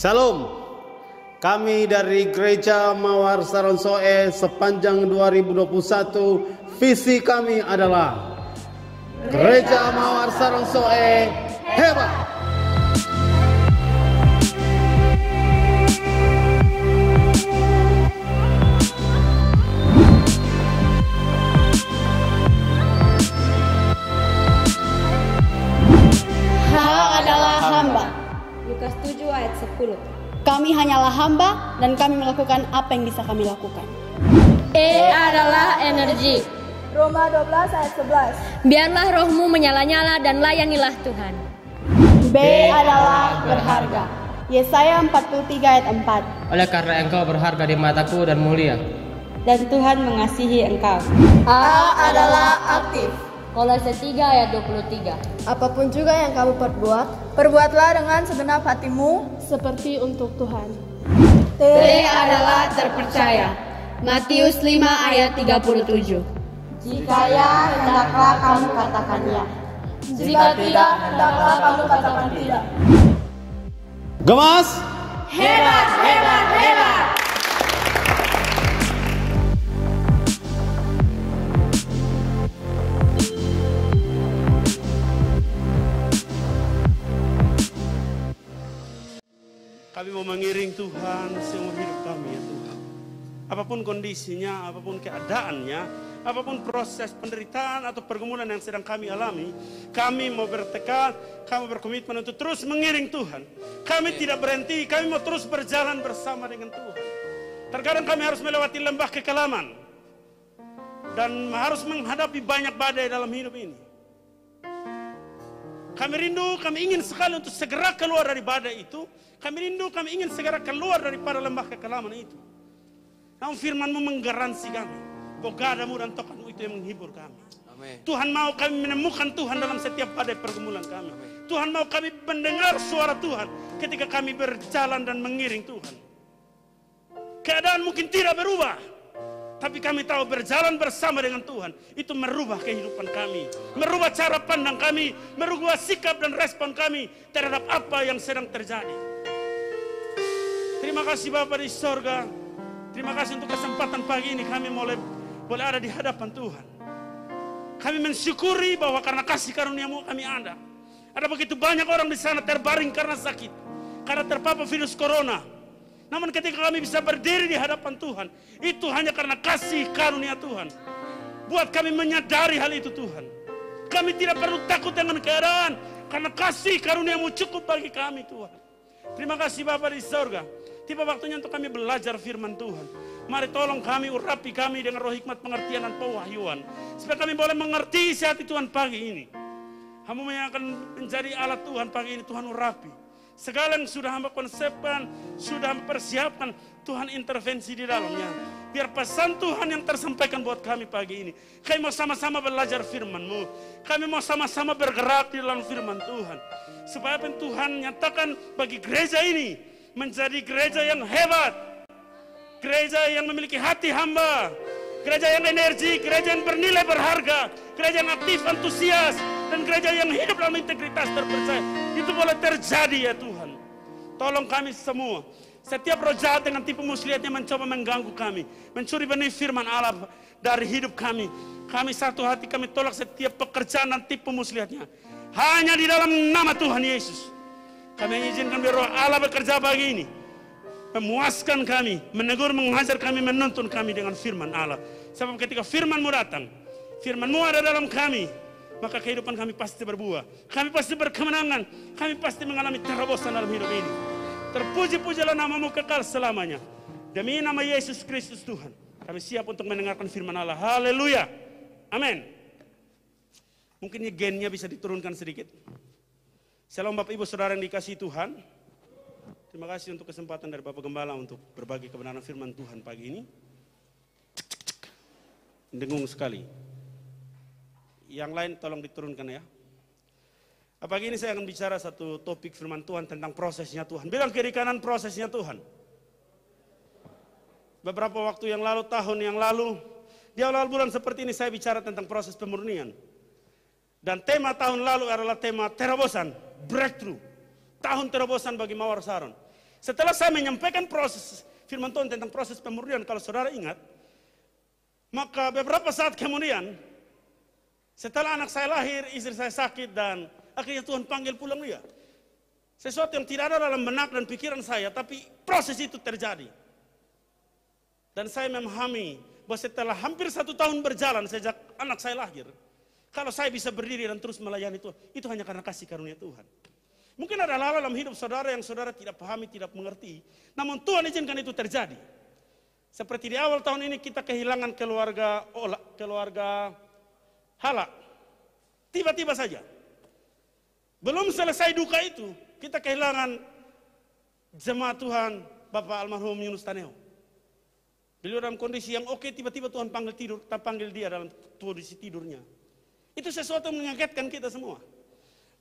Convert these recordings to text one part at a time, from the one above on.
Salam. Kami dari Gereja Mawar Saronsoe sepanjang 2021, visi kami adalah Gereja Mawar Saronsoe hebat. Lukas 7 ayat 10. Kami hanyalah hamba dan kami melakukan apa yang bisa kami lakukan. E adalah energi. Roma 12 ayat 11. Biarlah rohmu menyala-nyala dan layanilah Tuhan. B adalah berharga. Yesaya 43 ayat 4. Oleh karena engkau berharga di mataku dan mulia, Dan Tuhan mengasihi engkau. A adalah aktif. Kolose 3 ayat 23. Apapun juga yang kamu perbuat, Perbuatlah dengan segenap hatimu seperti untuk Tuhan. T adalah terpercaya. Matius 5 ayat 37. Jika ya, hendaklah kamu katakan ya. Jika tidak, hendaklah kamu katakan tidak. Gemas. Hebat, hebat, hebat. Kami mau mengiring Tuhan seumur hidup kami ya Tuhan. Apapun kondisinya, apapun keadaannya, apapun proses penderitaan atau pergumulan yang sedang kami alami, kami mau bertekad, kami berkomitmen untuk terus mengiring Tuhan. Kami tidak berhenti, kami mau terus berjalan bersama dengan Tuhan. Terkadang kami harus melewati lembah kekelaman dan harus menghadapi banyak badai dalam hidup ini. Kami rindu, kami ingin sekali untuk segera keluar dari badai itu. Kami rindu, kami ingin segera keluar daripada lembah kekelaman itu. Namun firman-Mu menggaransi kami bahwa gadamu dan tokatmu itu yang menghibur kami. Amen. Tuhan mau kami menemukan Tuhan dalam setiap badai pergumulan kami. Amen. Tuhan mau kami mendengar suara Tuhan ketika kami berjalan dan mengiring Tuhan. Keadaan mungkin tidak berubah, tapi kami tahu berjalan bersama dengan Tuhan itu merubah kehidupan kami, merubah cara pandang kami, merubah sikap dan respon kami terhadap apa yang sedang terjadi. Terima kasih Bapa di sorga. Terima kasih untuk kesempatan pagi ini kami boleh ada di hadapan Tuhan. Kami mensyukuri bahwa karena kasih karunia-Mu kami ada. Ada begitu banyak orang di sana terbaring karena sakit, karena terpapar virus corona. Namun ketika kami bisa berdiri di hadapan Tuhan, itu hanya karena kasih karunia Tuhan. Buat kami menyadari hal itu Tuhan. Kami tidak perlu takut dengan keadaan, karena kasih karunia-Mu cukup bagi kami Tuhan. Terima kasih Bapa di sorga. Tiba waktunya untuk kami belajar firman Tuhan. Mari tolong kami, urapi kami dengan roh hikmat pengertian dan pewahyuan. Supaya kami boleh mengerti isi hati Tuhan pagi ini. Hamba yang akan menjadi alat Tuhan pagi ini, Tuhan urapi. Segala yang sudah hamba konsepkan, sudah mempersiapkan, Tuhan intervensi di dalamnya. Biar pesan Tuhan yang tersampaikan buat kami pagi ini. Kami mau sama-sama belajar firman-Mu. Kami mau sama-sama bergerak di dalam firman Tuhan. Supaya Tuhan nyatakan bagi gereja ini menjadi gereja yang hebat. Gereja yang memiliki hati hamba. Gereja yang energi, gereja yang bernilai berharga. Gereja yang aktif, antusias. Dan gereja yang hidup dalam integritas terpercaya. Itu boleh terjadi ya Tuhan. Tolong kami semua. Setiap roh jahat dengan tipu muslihatnya mencoba mengganggu kami. Mencuri benih firman Allah dari hidup kami. Kami satu hati, kami tolak setiap pekerjaan dan tipu muslihatnya. Hanya di dalam nama Tuhan Yesus. Kami izinkan biar roh Allah bekerja pagi ini. Memuaskan kami, menegur, mengajar kami, menuntun kami dengan firman Allah. Sebab ketika firman-Mu datang, firman-Mu ada dalam kami, maka kehidupan kami pasti berbuah. Kami pasti berkemenangan. Kami pasti mengalami terobosan dalam hidup ini. Terpuji-pujilah nama-Mu kekal selamanya. Demi nama Yesus Kristus Tuhan, kami siap untuk mendengarkan firman Allah. Haleluya. Amin. Mungkin gennya bisa diturunkan sedikit. Shalom Bapak Ibu Saudara yang dikasihi Tuhan. Terima kasih untuk kesempatan dari Bapak Gembala untuk berbagi kebenaran firman Tuhan pagi ini. Dengung sekali. Yang lain tolong diturunkan ya. Pagi ini saya akan bicara satu topik firman Tuhan tentang prosesnya Tuhan. Bilang kiri kanan prosesnya Tuhan. Beberapa waktu yang lalu, tahun yang lalu, di awal bulan seperti ini saya bicara tentang proses pemurnian. Dan tema tahun lalu adalah tema terobosan, breakthrough. Tahun terobosan bagi Mawar Saron. Setelah saya menyampaikan proses firman Tuhan tentang proses pemurnian, kalau saudara ingat, maka beberapa saat kemudian, setelah anak saya lahir, istri saya sakit, dan akhirnya Tuhan panggil pulang dia. Sesuatu yang tidak ada dalam benak dan pikiran saya, tapi proses itu terjadi. Dan saya memahami bahwa setelah hampir 1 tahun berjalan sejak anak saya lahir, kalau saya bisa berdiri dan terus melayani Tuhan, itu hanya karena kasih karunia Tuhan. Mungkin ada hal dalam hidup saudara yang saudara tidak pahami, tidak mengerti. Namun Tuhan izinkan itu terjadi. Seperti di awal tahun ini kita kehilangan keluarga Hala. Tiba-tiba saja. Belum selesai duka itu, kita kehilangan jemaat Tuhan Bapak almarhum Yunus Taneo. Beliau dalam kondisi yang oke, tiba-tiba Tuhan panggil dia dalam kondisi tidurnya. Itu sesuatu yang mengagetkan kita semua.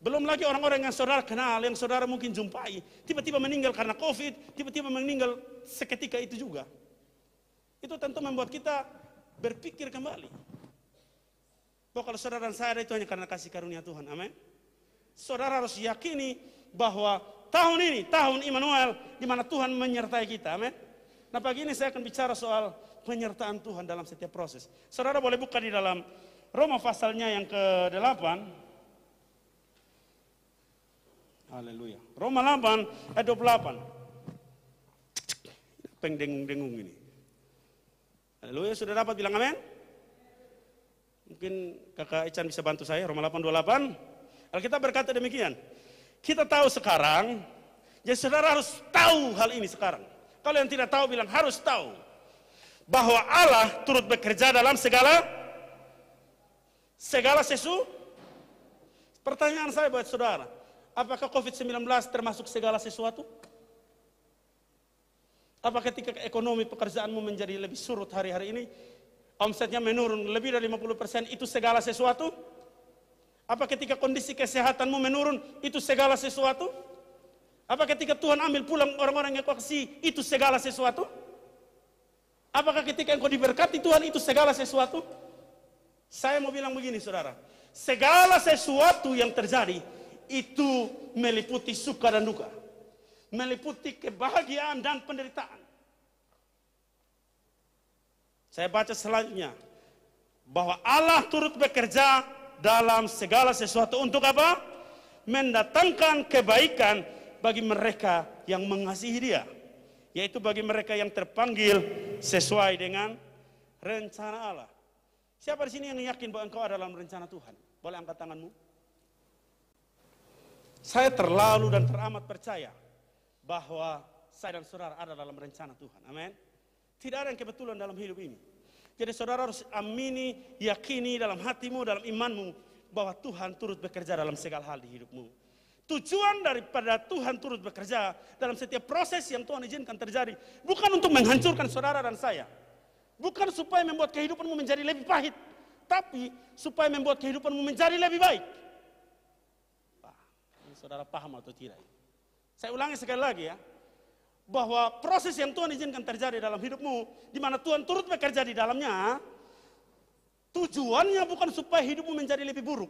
Belum lagi orang-orang yang saudara kenal, yang saudara mungkin jumpai, tiba-tiba meninggal karena COVID, tiba-tiba meninggal seketika itu juga. Itu tentu membuat kita berpikir kembali. Bahwa kalau saudara dan saya ada itu hanya karena kasih karunia Tuhan. Amin. Saudara harus yakini bahwa tahun ini, tahun Immanuel, di mana Tuhan menyertai kita. Amin. Nah pagi ini saya akan bicara soal penyertaan Tuhan dalam setiap proses. Saudara boleh buka di dalam Roma pasalnya yang ke-8. Haleluya. Roma 8 ayat 28. Apa yang dengung-dengung ini? Haleluya, sudah dapat bilang amin? Mungkin kakak Ican bisa bantu saya. Roma 8:28. Alkitab berkata demikian. Kita tahu sekarang, jadi saudara harus tahu hal ini sekarang. Kalau yang tidak tahu bilang harus tahu. Bahwa Allah turut bekerja dalam segala sesuatu. Pertanyaan saya buat saudara. Apakah COVID-19 termasuk segala sesuatu? Apa ketika ekonomi pekerjaanmu menjadi lebih surut hari-hari ini, omsetnya menurun lebih dari 50%, itu segala sesuatu? Apa ketika kondisi kesehatanmu menurun, itu segala sesuatu? Apa ketika Tuhan ambil pulang orang-orang yang kau kasih, itu segala sesuatu? Apakah ketika engkau diberkati Tuhan, itu segala sesuatu? Saya mau bilang begini saudara, segala sesuatu yang terjadi, itu meliputi suka dan duka, meliputi kebahagiaan dan penderitaan. Saya baca selanjutnya bahwa Allah turut bekerja dalam segala sesuatu untuk apa? Mendatangkan kebaikan bagi mereka yang mengasihi Dia, yaitu bagi mereka yang terpanggil sesuai dengan rencana Allah. Siapa di sini yang yakin bahwa engkau ada dalam rencana Tuhan? Boleh angkat tanganmu? Saya terlalu dan teramat percaya bahwa saya dan saudara ada dalam rencana Tuhan. Amin. Tidak ada yang kebetulan dalam hidup ini. Jadi saudara harus amini, yakini dalam hatimu, dalam imanmu, bahwa Tuhan turut bekerja dalam segala hal di hidupmu. Tujuan daripada Tuhan turut bekerja dalam setiap proses yang Tuhan izinkan terjadi, bukan untuk menghancurkan saudara dan saya. Bukan supaya membuat kehidupanmu menjadi lebih pahit, tapi supaya membuat kehidupanmu menjadi lebih baik. Saudara paham atau tidak? Saya ulangi sekali lagi ya, bahwa proses yang Tuhan izinkan terjadi dalam hidupmu, di mana Tuhan turut bekerja di dalamnya, tujuannya bukan supaya hidupmu menjadi lebih buruk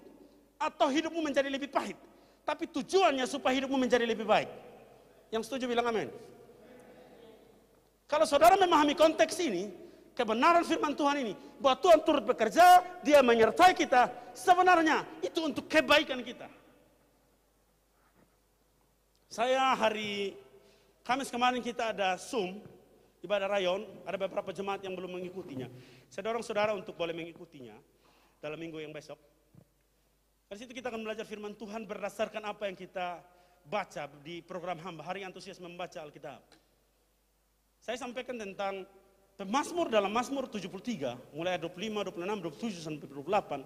atau hidupmu menjadi lebih pahit, tapi tujuannya supaya hidupmu menjadi lebih baik. Yang setuju bilang amin. Kalau saudara memahami konteks ini, kebenaran firman Tuhan ini, bahwa Tuhan turut bekerja, Dia menyertai kita, sebenarnya itu untuk kebaikan kita. Saya hari Kamis kemarin kita ada Zoom, ibadah rayon, ada beberapa jemaat yang belum mengikutinya. Saya dorong saudara untuk boleh mengikutinya dalam minggu yang besok. Dari situ kita akan belajar firman Tuhan berdasarkan apa yang kita baca di program hamba, Hari Antusias Membaca Alkitab. Saya sampaikan tentang pemazmur dalam Mazmur 73, mulai 25, 26, 27, sampai 28.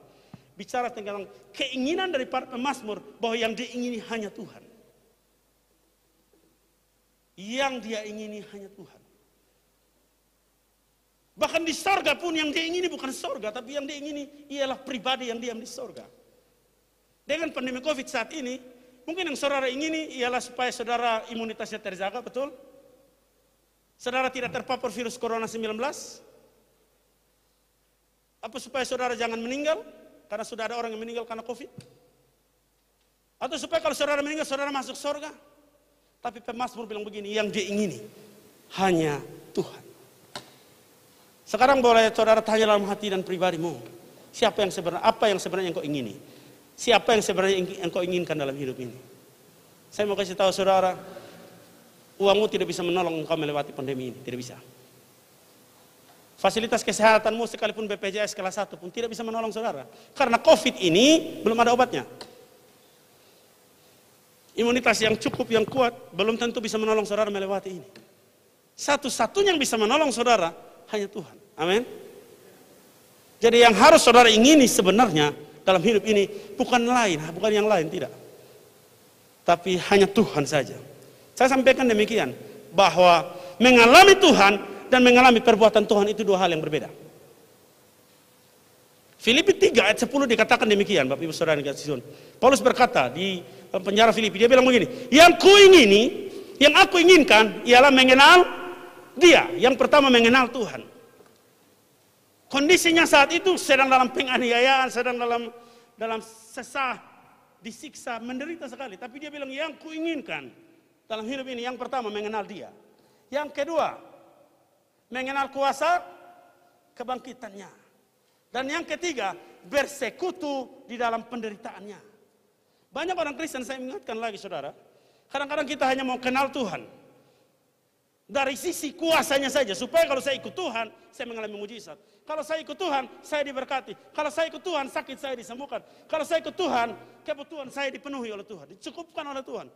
Bicara tentang keinginan dari para pemazmur bahwa yang diingini hanya Tuhan. Yang dia ingini hanya Tuhan. Bahkan di sorga pun yang dia ingini bukan sorga, tapi yang dia ingini ialah pribadi yang diam di sorga. Dengan pandemi COVID saat ini, mungkin yang saudara ingini ialah supaya saudara imunitasnya terjaga, betul? Saudara tidak terpapar virus corona 19? Apa supaya saudara jangan meninggal? Karena sudah ada orang yang meninggal karena COVID? Atau supaya kalau saudara meninggal, saudara masuk sorga? Tapi pemazmur bilang begini, yang diingini hanya Tuhan. Sekarang boleh saudara tanya dalam hati dan pribadimu, apa yang sebenarnya engkau ingini? Siapa yang sebenarnya engkau inginkan dalam hidup ini? Saya mau kasih tahu saudara, uangmu tidak bisa menolong engkau melewati pandemi ini, tidak bisa. Fasilitas kesehatanmu sekalipun BPJS kelas 1 pun tidak bisa menolong saudara. Karena COVID ini belum ada obatnya. Imunitas yang cukup, yang kuat, belum tentu bisa menolong saudara melewati ini. Satu-satunya yang bisa menolong saudara, hanya Tuhan. Amin. Jadi yang harus saudara ingini sebenarnya dalam hidup ini, bukan yang lain, tidak. Tapi hanya Tuhan saja. Saya sampaikan demikian, bahwa mengalami Tuhan dan mengalami perbuatan Tuhan itu dua hal yang berbeda. Filipi 3 ayat 10 dikatakan demikian, Bapak Ibu Saudara yang dikasihi Tuhan. Paulus berkata di penjara Filipi, dia bilang begini, yang kuingini, yang aku inginkan ialah mengenal Dia. Yang pertama mengenal Tuhan. Kondisinya saat itu sedang dalam penganiayaan, sedang dalam sesah, disiksa, menderita sekali. Tapi dia bilang yang kuinginkan dalam hidup ini, yang pertama mengenal Dia. Yang kedua, mengenal kuasa kebangkitannya. Dan yang ketiga, bersekutu di dalam penderitaannya. Banyak orang Kristen, saya ingatkan lagi saudara, kadang-kadang kita hanya mau kenal Tuhan dari sisi kuasanya saja, supaya kalau saya ikut Tuhan, saya mengalami mujizat. Kalau saya ikut Tuhan, saya diberkati. Kalau saya ikut Tuhan, sakit saya disembuhkan. Kalau saya ikut Tuhan, kebutuhan saya dipenuhi oleh Tuhan, dicukupkan oleh Tuhan.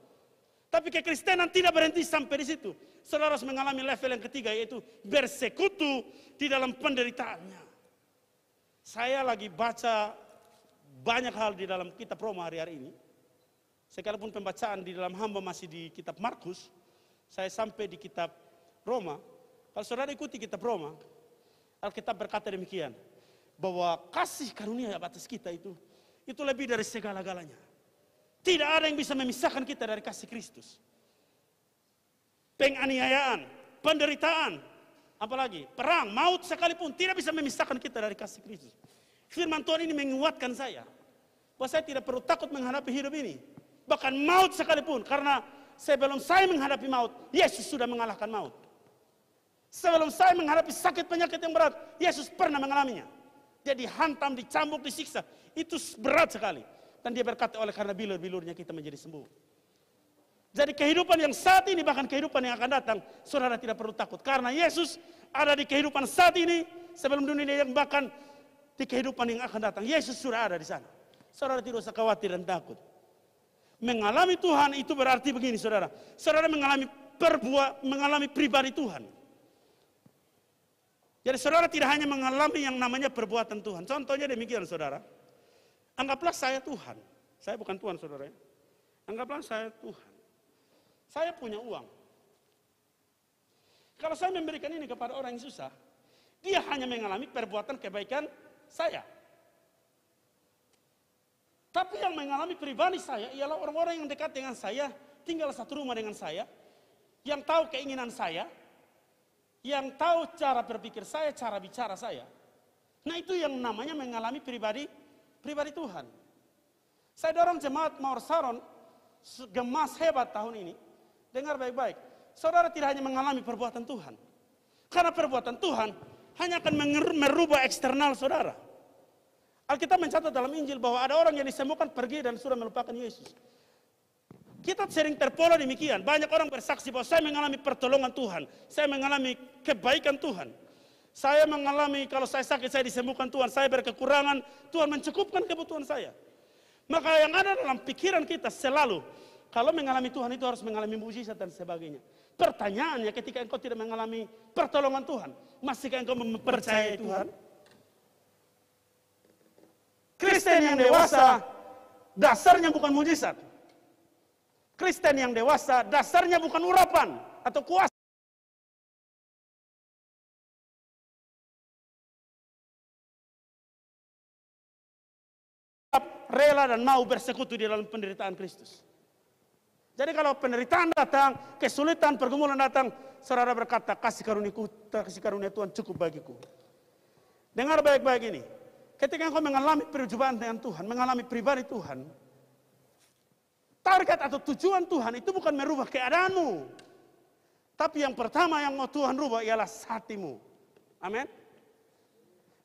Tapi kekristenan tidak berhenti sampai di situ. Saudara harus mengalami level yang ketiga, yaitu bersekutu di dalam penderitaannya. Saya lagi baca banyak hal di dalam kitab Roma hari-hari ini. Sekalipun pembacaan di dalam hamba masih di kitab Markus, saya sampai di kitab Roma. Kalau saudara ikuti kitab Roma, Alkitab berkata demikian, bahwa kasih karunia atas kita itu lebih dari segala-galanya. Tidak ada yang bisa memisahkan kita dari kasih Kristus. Penganiayaan, penderitaan, apalagi perang, maut sekalipun tidak bisa memisahkan kita dari kasih Kristus. Firman Tuhan ini menguatkan saya, bahwa saya tidak perlu takut menghadapi hidup ini. Bahkan maut sekalipun, karena sebelum saya menghadapi maut, Yesus sudah mengalahkan maut. Sebelum saya menghadapi sakit penyakit yang berat, Yesus pernah mengalaminya. Dia dihantam, dicambuk, disiksa. Itu berat sekali. Dan dia berkata, oleh karena bilur-bilurnya kita menjadi sembuh. Jadi kehidupan yang saat ini, bahkan kehidupan yang akan datang, saudara tidak perlu takut. Karena Yesus ada di kehidupan saat ini, sebelum dunia yang bahkan di kehidupan yang akan datang. Yesus sudah ada di sana. Saudara tidak usah khawatir dan takut. Mengalami Tuhan itu berarti begini saudara. Saudara mengalami pribadi Tuhan. Jadi saudara tidak hanya mengalami yang namanya perbuatan Tuhan. Contohnya demikian saudara. Anggaplah saya Tuhan. Saya bukan Tuhan saudara. Anggaplah saya Tuhan. Saya punya uang. Kalau saya memberikan ini kepada orang yang susah, dia hanya mengalami perbuatan kebaikan saya. Tapi yang mengalami pribadi saya ialah orang-orang yang dekat dengan saya, tinggal satu rumah dengan saya, yang tahu keinginan saya, yang tahu cara berpikir saya, cara bicara saya. Nah itu yang namanya mengalami pribadi Tuhan. Saya dorong jemaat Mawar Saron, gemas hebat tahun ini. Dengar baik-baik, saudara tidak hanya mengalami perbuatan Tuhan. Karena perbuatan Tuhan hanya akan merubah eksternal saudara. Alkitab mencatat dalam Injil bahwa ada orang yang disembuhkan pergi dan sudah melupakan Yesus. Kita sering terpola demikian. Banyak orang bersaksi bahwa saya mengalami pertolongan Tuhan. Saya mengalami kebaikan Tuhan. Saya mengalami kalau saya sakit saya disembuhkan Tuhan. Saya berkekurangan, Tuhan mencukupkan kebutuhan saya. Maka yang ada dalam pikiran kita selalu, kalau mengalami Tuhan itu harus mengalami mujizat dan sebagainya. Pertanyaannya ketika engkau tidak mengalami pertolongan Tuhan, masihkah engkau mempercayai Tuhan? Kristen yang dewasa dasarnya bukan mujizat. Kristen yang dewasa dasarnya bukan urapan atau kuasa. Rela dan mau bersekutu di dalam penderitaan Kristus. Jadi kalau penderitaan datang, kesulitan, pergumulan datang, saudara berkata, kasih karunia Tuhan cukup bagiku. Dengar baik-baik ini. Ketika engkau mengalami perjumpaan dengan Tuhan, mengalami pribadi Tuhan, target atau tujuan Tuhan itu bukan merubah keadaanmu. Tapi yang pertama yang mau Tuhan rubah ialah hatimu. Amin.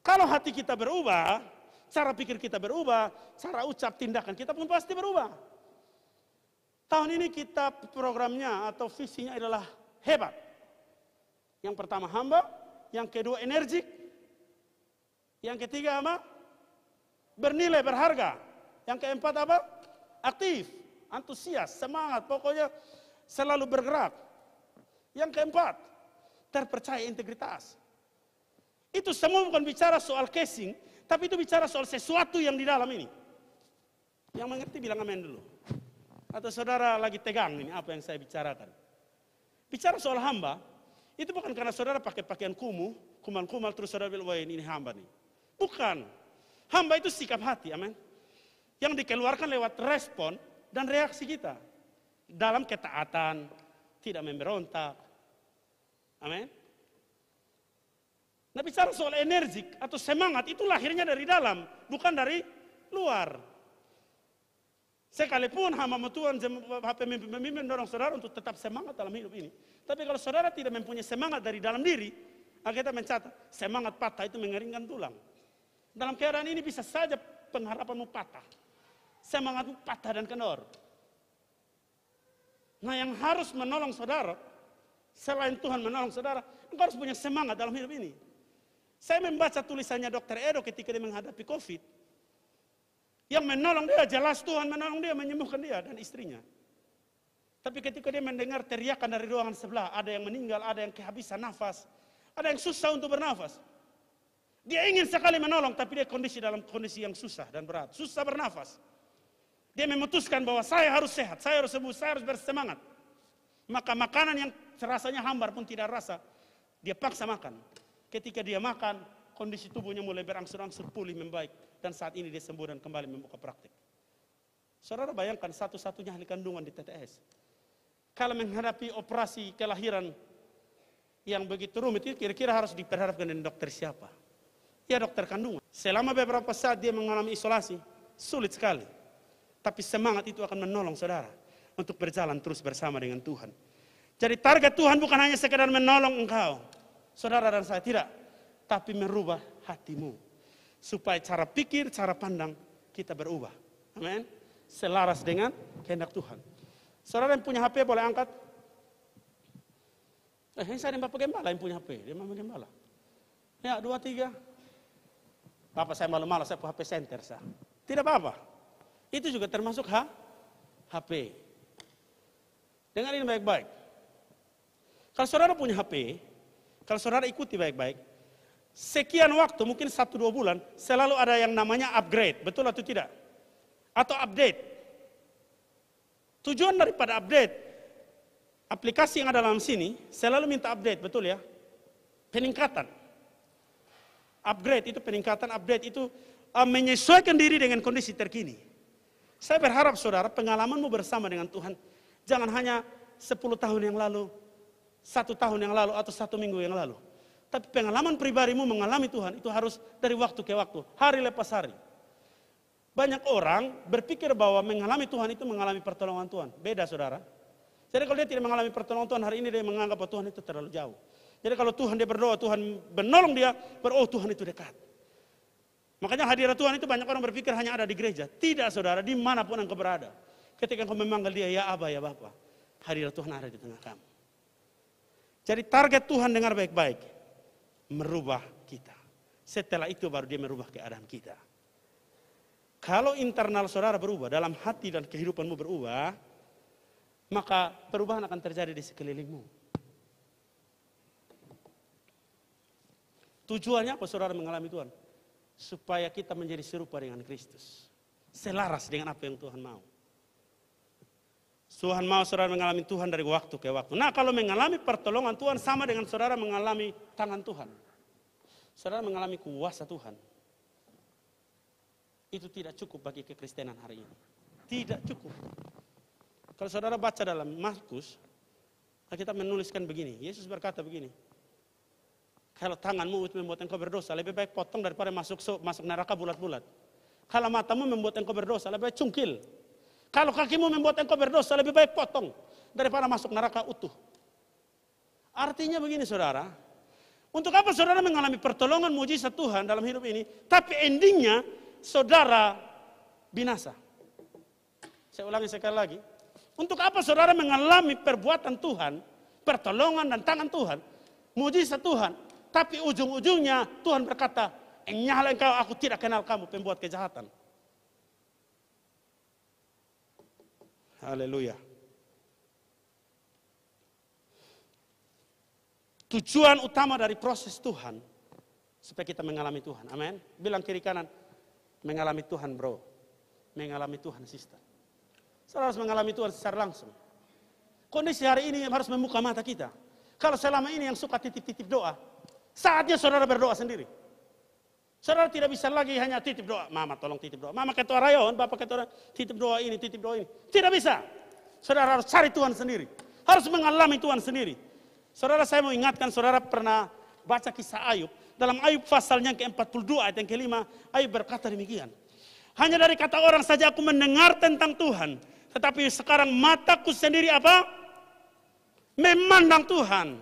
Kalau hati kita berubah, cara pikir kita berubah, cara ucap tindakan kita pun pasti berubah. Tahun ini kita programnya atau visinya adalah hebat. Yang pertama hamba, yang kedua energik, yang ketiga apa? Bernilai, berharga. Yang keempat apa? Aktif, antusias, semangat, pokoknya selalu bergerak. Yang keempat, terpercaya, integritas. Itu semua bukan bicara soal casing, tapi itu bicara soal sesuatu yang di dalam ini. Yang mengerti bilang amin dulu. Atau saudara lagi tegang ini apa yang saya bicarakan. Bicara soal hamba, itu bukan karena saudara pakai pakaian kumal-kumal terus saudara bilang, wah ini hamba nih. Bukan. Hamba itu sikap hati, amin. Yang dikeluarkan lewat respon dan reaksi kita. Dalam ketaatan, tidak memberontak. Amin. Nah bicara soal energik atau semangat itu lahirnya dari dalam, bukan dari luar. Sekalipun hamba Tuhan memimpin dorong saudara untuk tetap semangat dalam hidup ini. Tapi kalau saudara tidak mempunyai semangat dari dalam diri, kita mencatat semangat patah itu mengeringkan tulang. Dalam keadaan ini bisa saja pengharapanmu patah. Semangatmu patah dan kendor. Nah yang harus menolong saudara, selain Tuhan menolong saudara, engkau harus punya semangat dalam hidup ini. Saya membaca tulisannya Dr. Edo ketika dia menghadapi COVID. Yang menolong dia, jelas Tuhan menolong dia, menyembuhkan dia dan istrinya. Tapi ketika dia mendengar teriakan dari ruangan sebelah, ada yang meninggal, ada yang kehabisan nafas, ada yang susah untuk bernafas. Dia ingin sekali menolong, tapi dia dalam kondisi yang susah dan berat. Susah bernafas. Dia memutuskan bahwa saya harus sehat, saya harus sembuh, saya harus bersemangat. Maka makanan yang rasanya hambar pun tidak rasa, dia paksa makan. Ketika dia makan, kondisi tubuhnya mulai berangsur-angsur pulih, membaik. Dan saat ini dia sembuh dan kembali membuka praktik. Saudara bayangkan satu-satunya ahli kandungan di TTS. Kalau menghadapi operasi kelahiran yang begitu rumit itu kira-kira harus diperhadapkan dengan dokter siapa? Ya dokter kandungan. Selama beberapa saat dia mengalami isolasi, sulit sekali. Tapi semangat itu akan menolong saudara untuk berjalan terus bersama dengan Tuhan. Jadi target Tuhan bukan hanya sekedar menolong engkau, saudara dan saya, tidak. Tapi merubah hatimu. Supaya cara pikir, cara pandang kita berubah. Amin. Selaras dengan kehendak Tuhan. Saudara yang punya HP boleh angkat. Saya dan Bapak Gembala yang punya HP. Dia Mama Gembala. Ya, 2, 3. Bapak saya malu-malu, saya punya HP center. Tidak apa-apa. Itu juga termasuk HP. Dengar ini baik-baik. Kalau saudara punya HP, kalau saudara ikuti baik-baik, sekian waktu, mungkin 1-2 bulan, selalu ada yang namanya upgrade. Betul atau tidak? Atau update. Tujuan daripada update, aplikasi yang ada dalam sini, selalu minta update, betul ya? Peningkatan. Upgrade itu peningkatan, update itu menyesuaikan diri dengan kondisi terkini. Saya berharap saudara, pengalamanmu bersama dengan Tuhan, jangan hanya 10 tahun yang lalu, 1 tahun yang lalu, atau 1 minggu yang lalu. Tapi pengalaman pribadimu mengalami Tuhan itu harus dari waktu ke waktu, hari lepas hari. Banyak orang berpikir bahwa mengalami Tuhan itu mengalami pertolongan Tuhan. Beda saudara. Jadi kalau dia tidak mengalami pertolongan Tuhan hari ini, dia menganggap bahwa Tuhan itu terlalu jauh. Jadi kalau Tuhan dia berdoa, Tuhan menolong dia, Tuhan itu dekat. Makanya hadirat Tuhan itu banyak orang berpikir hanya ada di gereja. Tidak saudara, dimanapun engkau berada. Ketika engkau memanggil dia, ya Aba, ya Bapa, hadirat Tuhan ada di tengah kamu. Jadi target Tuhan dengar baik-baik. Merubah kita. Setelah itu baru dia merubah keadaan kita. Kalau internal saudara berubah, dalam hati dan kehidupanmu berubah, maka perubahan akan terjadi di sekelilingmu. Tujuannya apa saudara mengalami Tuhan? Supaya kita menjadi serupa dengan Kristus. Selaras dengan apa yang Tuhan mau. Tuhan mau saudara mengalami Tuhan dari waktu ke waktu. Nah kalau mengalami pertolongan Tuhan sama dengan saudara mengalami tangan Tuhan. Saudara mengalami kuasa Tuhan. Itu tidak cukup bagi kekristenan hari ini. Tidak cukup. Kalau saudara baca dalam Markus, kita menuliskan begini. Yesus berkata begini. Kalau tanganmu itu membuat engkau berdosa, lebih baik potong daripada masuk neraka bulat-bulat. Kalau matamu membuat engkau berdosa, lebih baik cungkil. Kalau kakimu membuat engkau berdosa, lebih baik potong daripada masuk neraka utuh. Artinya begini saudara, untuk apa saudara mengalami pertolongan mujizat Tuhan dalam hidup ini, tapi endingnya saudara binasa. Saya ulangi sekali lagi. Untuk apa saudara mengalami perbuatan Tuhan, pertolongan dan tangan Tuhan, mujizat Tuhan, tapi ujung-ujungnya Tuhan berkata, "Enyahlah engkau, aku tidak kenal kamu, pembuat kejahatan." Haleluya. Tujuan utama dari proses Tuhan supaya kita mengalami Tuhan. Amin. Bilang kiri kanan, mengalami Tuhan bro. Mengalami Tuhan sister. Saudara harus mengalami Tuhan secara langsung. Kondisi hari ini harus membuka mata kita. Kalau selama ini yang suka titip-titip doa, saatnya saudara berdoa sendiri. Saudara tidak bisa lagi hanya titip doa. Mama tolong titip doa. Mama ketua rayon, bapak ketua titip doa ini, titip doa ini. Tidak bisa. Saudara harus cari Tuhan sendiri. Harus mengalami Tuhan sendiri. Saudara, saya mau ingatkan, saudara pernah baca kisah Ayub. Dalam Ayub pasalnya ke-42 ayat yang ke-5, Ayub berkata demikian. Hanya dari kata orang saja aku mendengar tentang Tuhan. Tetapi sekarang mataku sendiri apa? Memandang Tuhan.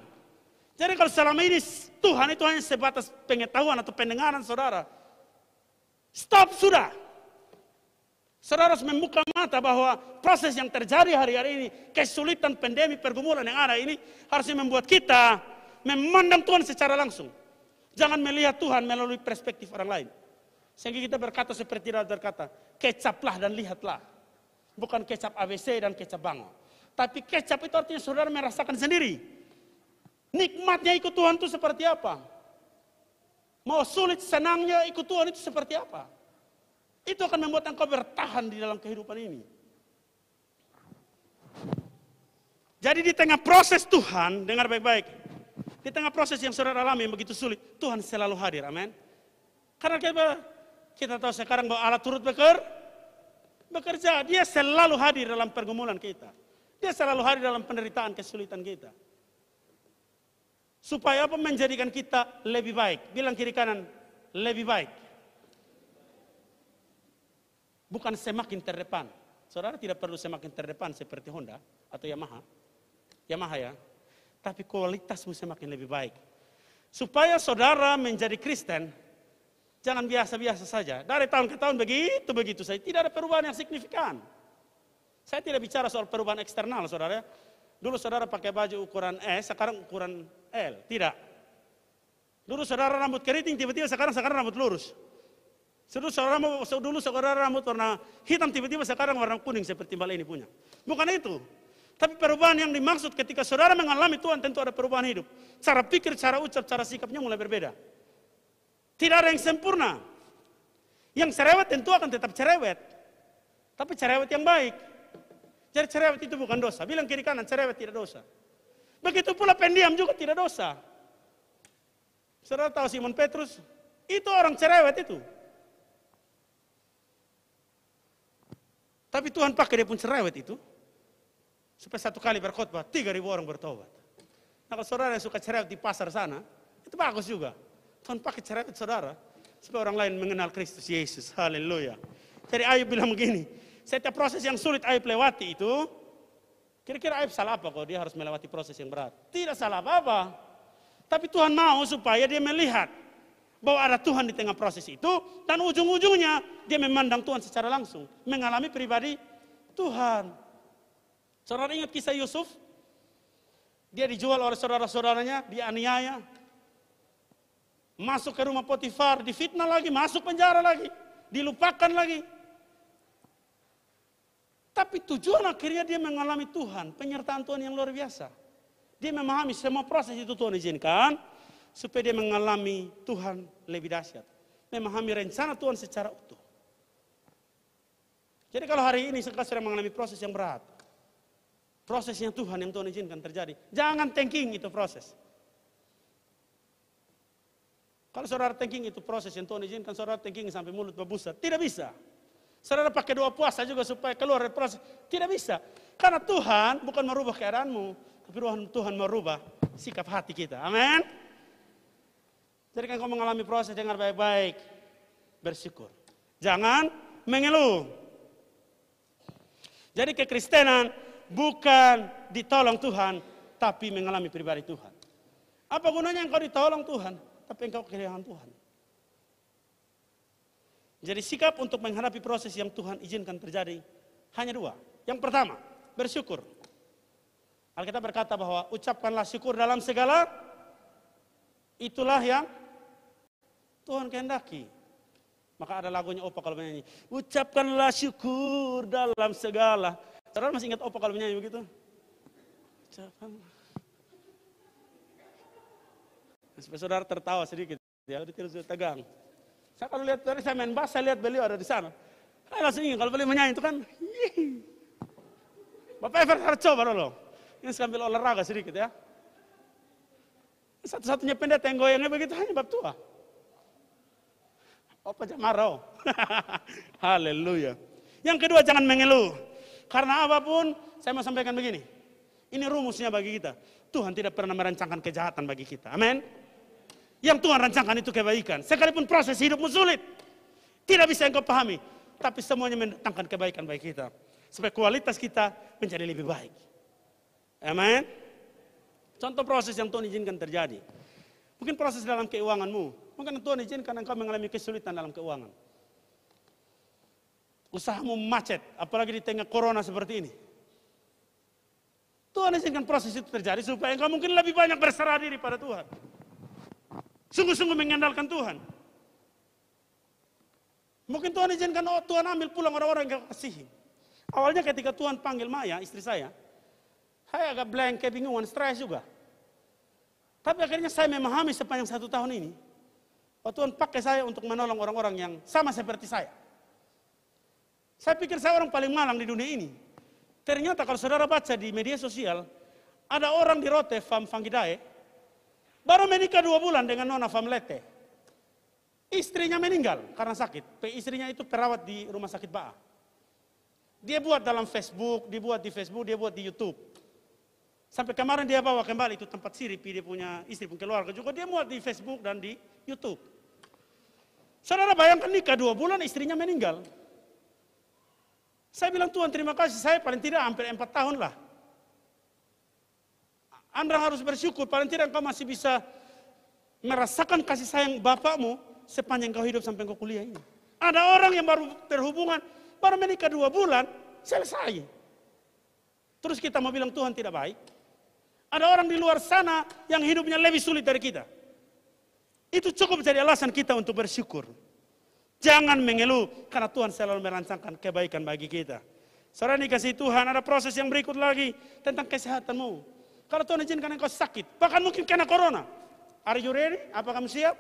Jadi kalau selama ini Tuhan itu hanya sebatas pengetahuan atau pendengaran saudara. Stop sudah. Saudara harus membuka mata bahwa proses yang terjadi hari-hari ini, kesulitan pandemi pergumulan yang ada ini, harusnya membuat kita memandang Tuhan secara langsung. Jangan melihat Tuhan melalui perspektif orang lain. Sehingga kita berkata seperti Daud berkata, kecaplah dan lihatlah. Bukan kecap ABC dan kecap Bango. Tapi kecap itu artinya saudara merasakan sendiri. Nikmatnya ikut Tuhan itu seperti apa? Mau sulit senangnya ikut Tuhan itu seperti apa? Itu akan membuat engkau bertahan di dalam kehidupan ini. Jadi di tengah proses Tuhan, dengar baik-baik. Di tengah proses yang saudara alami yang begitu sulit, Tuhan selalu hadir, amin. Karena kita tahu sekarang bahwa Allah turut bekerja. Dia selalu hadir dalam pergumulan kita. Dia selalu hadir dalam penderitaan, kesulitan kita. Supaya apa? Menjadikan kita lebih baik. Bilang kiri kanan, lebih baik. Bukan semakin terdepan. Saudara tidak perlu semakin terdepan seperti Honda atau Yamaha. Yamaha ya. Tapi kualitasmu semakin lebih baik. Supaya saudara menjadi Kristen, jangan biasa-biasa saja. Dari tahun ke tahun begitu saja. Tidak ada perubahan yang signifikan. Saya tidak bicara soal perubahan eksternal saudara. Dulu saudara pakai baju ukuran S, sekarang ukuran L. Tidak. Dulu saudara rambut keriting, tiba-tiba sekarang rambut lurus. Dulu saudara rambut warna hitam, tiba-tiba sekarang warna kuning seperti Mbak ini punya. Bukan itu. Tapi perubahan yang dimaksud ketika saudara mengalami Tuhan tentu ada perubahan hidup. Cara pikir, cara ucap, cara sikapnya mulai berbeda. Tidak ada yang sempurna. Yang cerewet tentu akan tetap cerewet. Tapi cerewet yang baik. Jadi cerewet itu bukan dosa. Bilang kiri kanan, cerewet tidak dosa. Begitu pula pendiam juga tidak dosa. Saudara tahu Simon Petrus? Itu orang cerewet itu. Tapi Tuhan pakai dia pun cerewet itu. Supaya satu kali berkhotbah, 3.000 orang bertobat. Nah kalau saudara yang suka cerewet di pasar sana, itu bagus juga. Tuhan pakai cerewet saudara. Supaya orang lain mengenal Kristus Yesus. Haleluya. Jadi Ayub bilang begini. Setiap proses yang sulit Ayub lewati itu, kira-kira Ayub salah apa kalau dia harus melewati proses yang berat? Tidak salah apa-apa. Tapi Tuhan mau supaya dia melihat bahwa ada Tuhan di tengah proses itu, dan ujung-ujungnya dia memandang Tuhan secara langsung, mengalami pribadi Tuhan. Saudara ingat kisah Yusuf? Dia dijual oleh saudara-saudaranya, dianiaya, masuk ke rumah Potifar, difitnah lagi, masuk penjara lagi, dilupakan lagi. Tapi tujuan akhirnya dia mengalami Tuhan, penyertaan Tuhan yang luar biasa. Dia memahami semua proses itu Tuhan izinkan, supaya dia mengalami Tuhan lebih dahsyat. Memahami rencana Tuhan secara utuh. Jadi kalau hari ini saya sedang mengalami proses yang berat, prosesnya Tuhan yang Tuhan izinkan terjadi, jangan thinking itu proses. Kalau saudara thinking itu proses yang Tuhan izinkan, saudara thinking sampai mulut berbusa, tidak bisa. Saudara pakai doa puasa juga supaya keluar dari proses, tidak bisa. Karena Tuhan bukan merubah keadaanmu, tapi Tuhan merubah sikap hati kita. Amin. Jadi kan kau mengalami proses, dengar baik-baik, bersyukur. Jangan mengeluh. Jadi kekristenan bukan ditolong Tuhan, tapi mengalami pribadi Tuhan. Apa gunanya engkau ditolong Tuhan, tapi engkau kehilangan Tuhan? Jadi sikap untuk menghadapi proses yang Tuhan izinkan terjadi hanya dua. Yang pertama, bersyukur. Alkitab berkata bahwa ucapkanlah syukur dalam segala, itulah yang Tuhan kehendaki. Maka ada lagunya Opa kalau menyanyi, ucapkanlah syukur dalam segala. Saudara masih ingat Opa kalau menyanyi begitu? Ucapkanlah. Supaya saudara tertawa sedikit, ya, udah tidak tegang. Saya kalau lihat tadi saya main bass, saya lihat beliau ada di sana. Saya langsung ingin kalau beliau menyanyi itu kan, Bapak Evert harus coba dulu. Ini sambil olahraga sedikit ya. Satu-satunya pendeta yang goyangnya begitu hanya bab tua. Opa Jamarau. Haleluya. Yang kedua, jangan mengeluh. Karena apapun, saya mau sampaikan begini. Ini rumusnya bagi kita. Tuhan tidak pernah merancangkan kejahatan bagi kita. Amin. Yang Tuhan rancangkan itu kebaikan. Sekalipun proses hidupmu sulit, tidak bisa engkau pahami. Tapi semuanya mendatangkan kebaikan bagi kita. Supaya kualitas kita menjadi lebih baik. Amin. Contoh proses yang Tuhan izinkan terjadi. Mungkin proses dalam keuanganmu. Mungkin Tuhan izinkan engkau mengalami kesulitan dalam keuangan. Usahamu macet, apalagi di tengah corona seperti ini. Tuhan izinkan proses itu terjadi supaya engkau mungkin lebih banyak berserah diri pada Tuhan. Sungguh-sungguh mengandalkan Tuhan. Mungkin Tuhan izinkan Tuhan ambil pulang orang-orang yang kasihi. Awalnya ketika Tuhan panggil Maya, istri saya agak blank, kebingungan, stres juga. Tapi akhirnya saya memahami sepanjang 1 tahun ini, bahwa Tuhan pakai saya untuk menolong orang-orang yang sama seperti saya. Saya pikir saya orang paling malang di dunia ini. Ternyata kalau saudara baca di media sosial, ada orang di Rote, Fam Fangidae, baru menikah 2 bulan dengan Nona Fam Lete. Istrinya meninggal karena sakit. Istrinya itu perawat di rumah sakit Ba'a. Dia buat dalam Facebook, dia buat di YouTube. Sampai kemarin dia bawa kembali itu tempat siripi, dia punya istri pun keluarga juga, dia muat di Facebook dan di YouTube. Saudara bayangkan nikah 2 bulan istrinya meninggal. Saya bilang Tuhan terima kasih, saya paling tidak hampir 4 tahun lah. Anda harus bersyukur, paling tidak engkau masih bisa merasakan kasih sayang bapakmu sepanjang kau hidup sampai kau kuliah ini. Ada orang yang baru berhubungan, baru menikah 2 bulan, selesai. Terus kita mau bilang Tuhan tidak baik. Ada orang di luar sana yang hidupnya lebih sulit dari kita. Itu cukup jadi alasan kita untuk bersyukur. Jangan mengeluh, karena Tuhan selalu merancangkan kebaikan bagi kita. Saudara dikasih Tuhan, ada proses yang berikut lagi tentang kesehatanmu. Kalau Tuhan izinkan engkau sakit, bahkan mungkin kena corona. Are you ready? Apa kamu siap?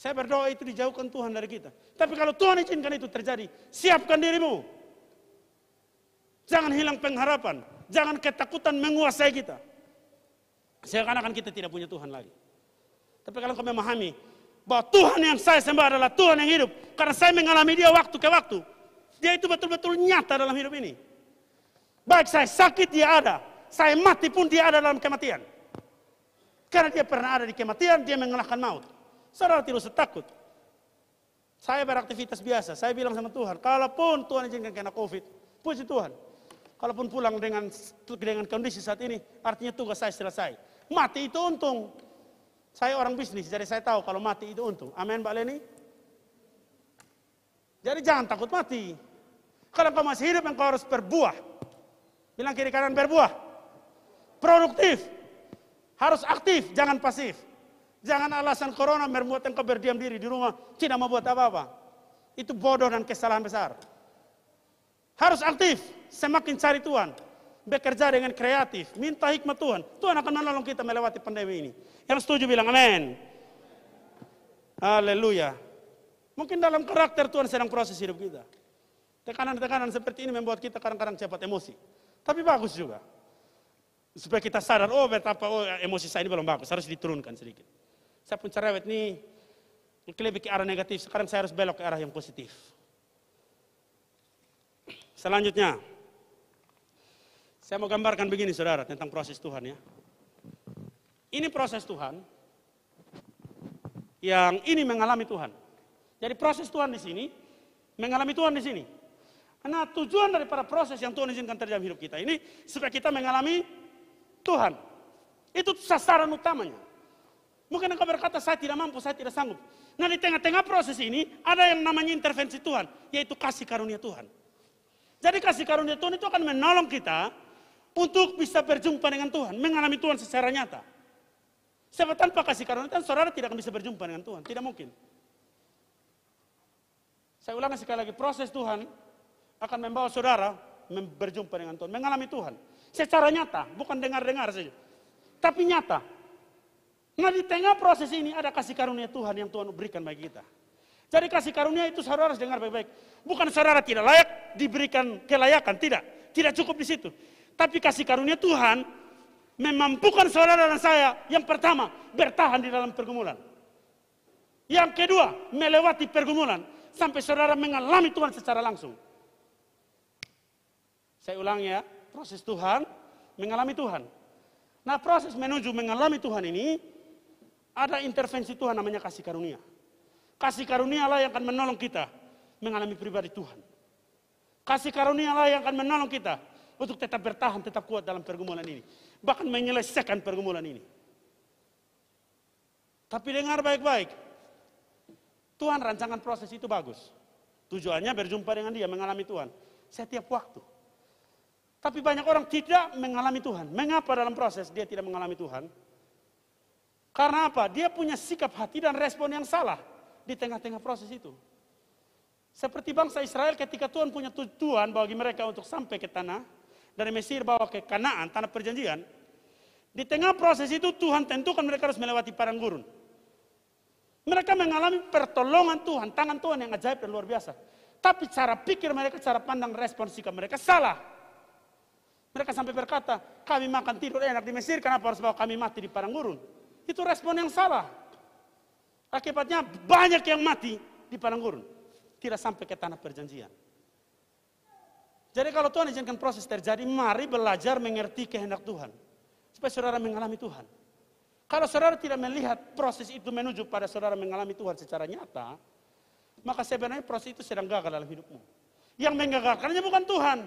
Saya berdoa itu dijauhkan Tuhan dari kita. Tapi kalau Tuhan izinkan itu terjadi, siapkan dirimu. Jangan hilang pengharapan. Jangan ketakutan menguasai kita. Seakan-akan kita tidak punya Tuhan lagi. Tapi kalau kau memahami bahwa Tuhan yang saya sembah adalah Tuhan yang hidup. Karena saya mengalami dia waktu ke waktu. Dia itu betul-betul nyata dalam hidup ini. Baik saya sakit dia ada. Saya mati pun dia ada dalam kematian. Karena dia pernah ada di kematian, dia mengalahkan maut. Saudara tidak usah takut. Saya beraktivitas biasa. Saya bilang sama Tuhan, kalaupun Tuhan izinkan kena COVID, puji Tuhan. Kalaupun pulang dengan kondisi saat ini, artinya tugas saya selesai. Mati itu untung. Saya orang bisnis, jadi saya tahu kalau mati itu untung. Amin, Mbak Leni? Jadi jangan takut mati. Kalau kau masih hidup, engkau harus berbuah. Bilang kiri kanan berbuah. Produktif. Harus aktif, jangan pasif. Jangan alasan corona membuat engkau berdiam diri di rumah, tidak mau buat apa-apa. Itu bodoh dan kesalahan besar. Harus aktif, semakin cari Tuhan. Bekerja dengan kreatif, minta hikmat Tuhan. Tuhan akan menolong kita melewati pandemi ini. Yang setuju bilang amin. Haleluya. Mungkin dalam karakter Tuhan sedang proses hidup kita. Tekanan-tekanan seperti ini membuat kita kadang-kadang cepat emosi. Tapi bagus juga. Supaya kita sadar, betapa emosi saya ini belum bagus, harus diturunkan sedikit. Saya pun cerewet nih, lebih ke arah negatif, sekarang saya harus belok ke arah yang positif. Selanjutnya, saya mau gambarkan begini saudara tentang proses Tuhan ya. Ini proses Tuhan yang ini mengalami Tuhan. Jadi proses Tuhan di sini, mengalami Tuhan di sini. Nah, tujuan daripada proses yang Tuhan izinkan terjadi dalam hidup kita ini supaya kita mengalami Tuhan. Itu sasaran utamanya. Mungkin engkau berkata, saya tidak mampu, saya tidak sanggup. Nah, di tengah-tengah proses ini ada yang namanya intervensi Tuhan, yaitu kasih karunia Tuhan. Jadi kasih karunia Tuhan itu akan menolong kita untuk bisa berjumpa dengan Tuhan, mengalami Tuhan secara nyata. Sebab tanpa kasih karunia Tuhan, saudara tidak akan bisa berjumpa dengan Tuhan, tidak mungkin. Saya ulangi sekali lagi, proses Tuhan akan membawa saudara berjumpa dengan Tuhan, mengalami Tuhan. Secara nyata, bukan dengar-dengar saja. Tapi nyata. Nah, di tengah proses ini ada kasih karunia Tuhan yang Tuhan berikan bagi kita. Jadi kasih karunia itu saudara harus dengar baik-baik. Bukan saudara tidak layak diberikan kelayakan, tidak. Tidak cukup di situ. Tapi kasih karunia Tuhan memampukan saudara dan saya yang pertama bertahan di dalam pergumulan. Yang kedua, melewati pergumulan sampai saudara mengalami Tuhan secara langsung. Saya ulangi ya, proses Tuhan mengalami Tuhan. Nah, proses menuju mengalami Tuhan ini ada intervensi Tuhan namanya kasih karunia. Kasih karunia lah yang akan menolong kita mengalami pribadi Tuhan. Kasih karunia lah yang akan menolong kita untuk tetap bertahan, tetap kuat dalam pergumulan ini. Bahkan menyelesaikan pergumulan ini. Tapi dengar baik-baik. Tuhan rancangan proses itu bagus. Tujuannya berjumpa dengan Dia, mengalami Tuhan. Setiap waktu. Tapi banyak orang tidak mengalami Tuhan. Mengapa dalam proses dia tidak mengalami Tuhan? Karena apa? Dia punya sikap hati dan respon yang salah di tengah-tengah proses itu. Seperti bangsa Israel ketika Tuhan punya tujuan bagi mereka untuk sampai ke tanah dari Mesir bawa ke Kanaan, tanah perjanjian. Di tengah proses itu Tuhan tentukan mereka harus melewati padang gurun. Mereka mengalami pertolongan Tuhan, tangan Tuhan yang ajaib dan luar biasa. Tapi cara pikir mereka, cara pandang, respon sikap mereka salah. Mereka sampai berkata, kami makan tidur enak di Mesir, kenapa harus bawa kami mati di padang gurun? Itu respon yang salah. Akibatnya banyak yang mati di padang gurun. Tidak sampai ke tanah perjanjian. Jadi kalau Tuhan izinkan proses terjadi, mari belajar mengerti kehendak Tuhan. Supaya saudara mengalami Tuhan. Kalau saudara tidak melihat proses itu menuju pada saudara mengalami Tuhan secara nyata, maka sebenarnya proses itu sedang gagal dalam hidupmu. Yang menggagalkannya bukan Tuhan,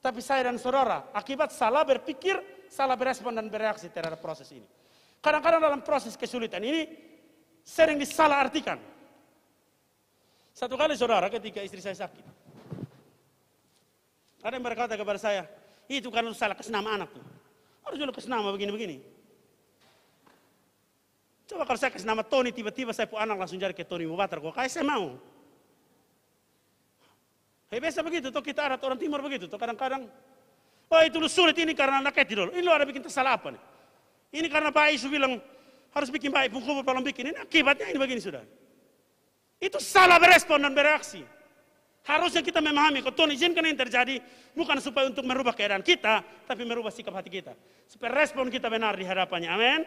tapi saya dan saudara, akibat salah berpikir, salah berespon dan bereaksi terhadap proses ini. Kadang-kadang dalam proses kesulitan ini, sering disalah artikan. Satu kali saudara ketika istri saya sakit. Ada yang berkata kepada saya, itu kan lu salah kasih nama anak tuh. Harus dulu kasih nama begini-begini. Coba kalau saya kasih nama Tony, tiba-tiba saya punya anak langsung jadi ke Tony Mubatar. Kok kayak saya mau. Biasa begitu, tuh kita ada orang timur begitu. Tuh kadang-kadang, oh itu lu sulit ini karena anak kecil dulu. Ini lu ada bikin salah apa nih? Ini karena Pak Isu bilang harus bikin baik, pungkul belum bikin. Ini akibatnya ini begini sudah. Itu salah berespon dan bereaksi. Harusnya kita memahami, kalau Tuhan izinkan yang terjadi, bukan supaya untuk merubah keadaan kita, tapi merubah sikap hati kita. Supaya respon kita benar di hadapannya. Amin.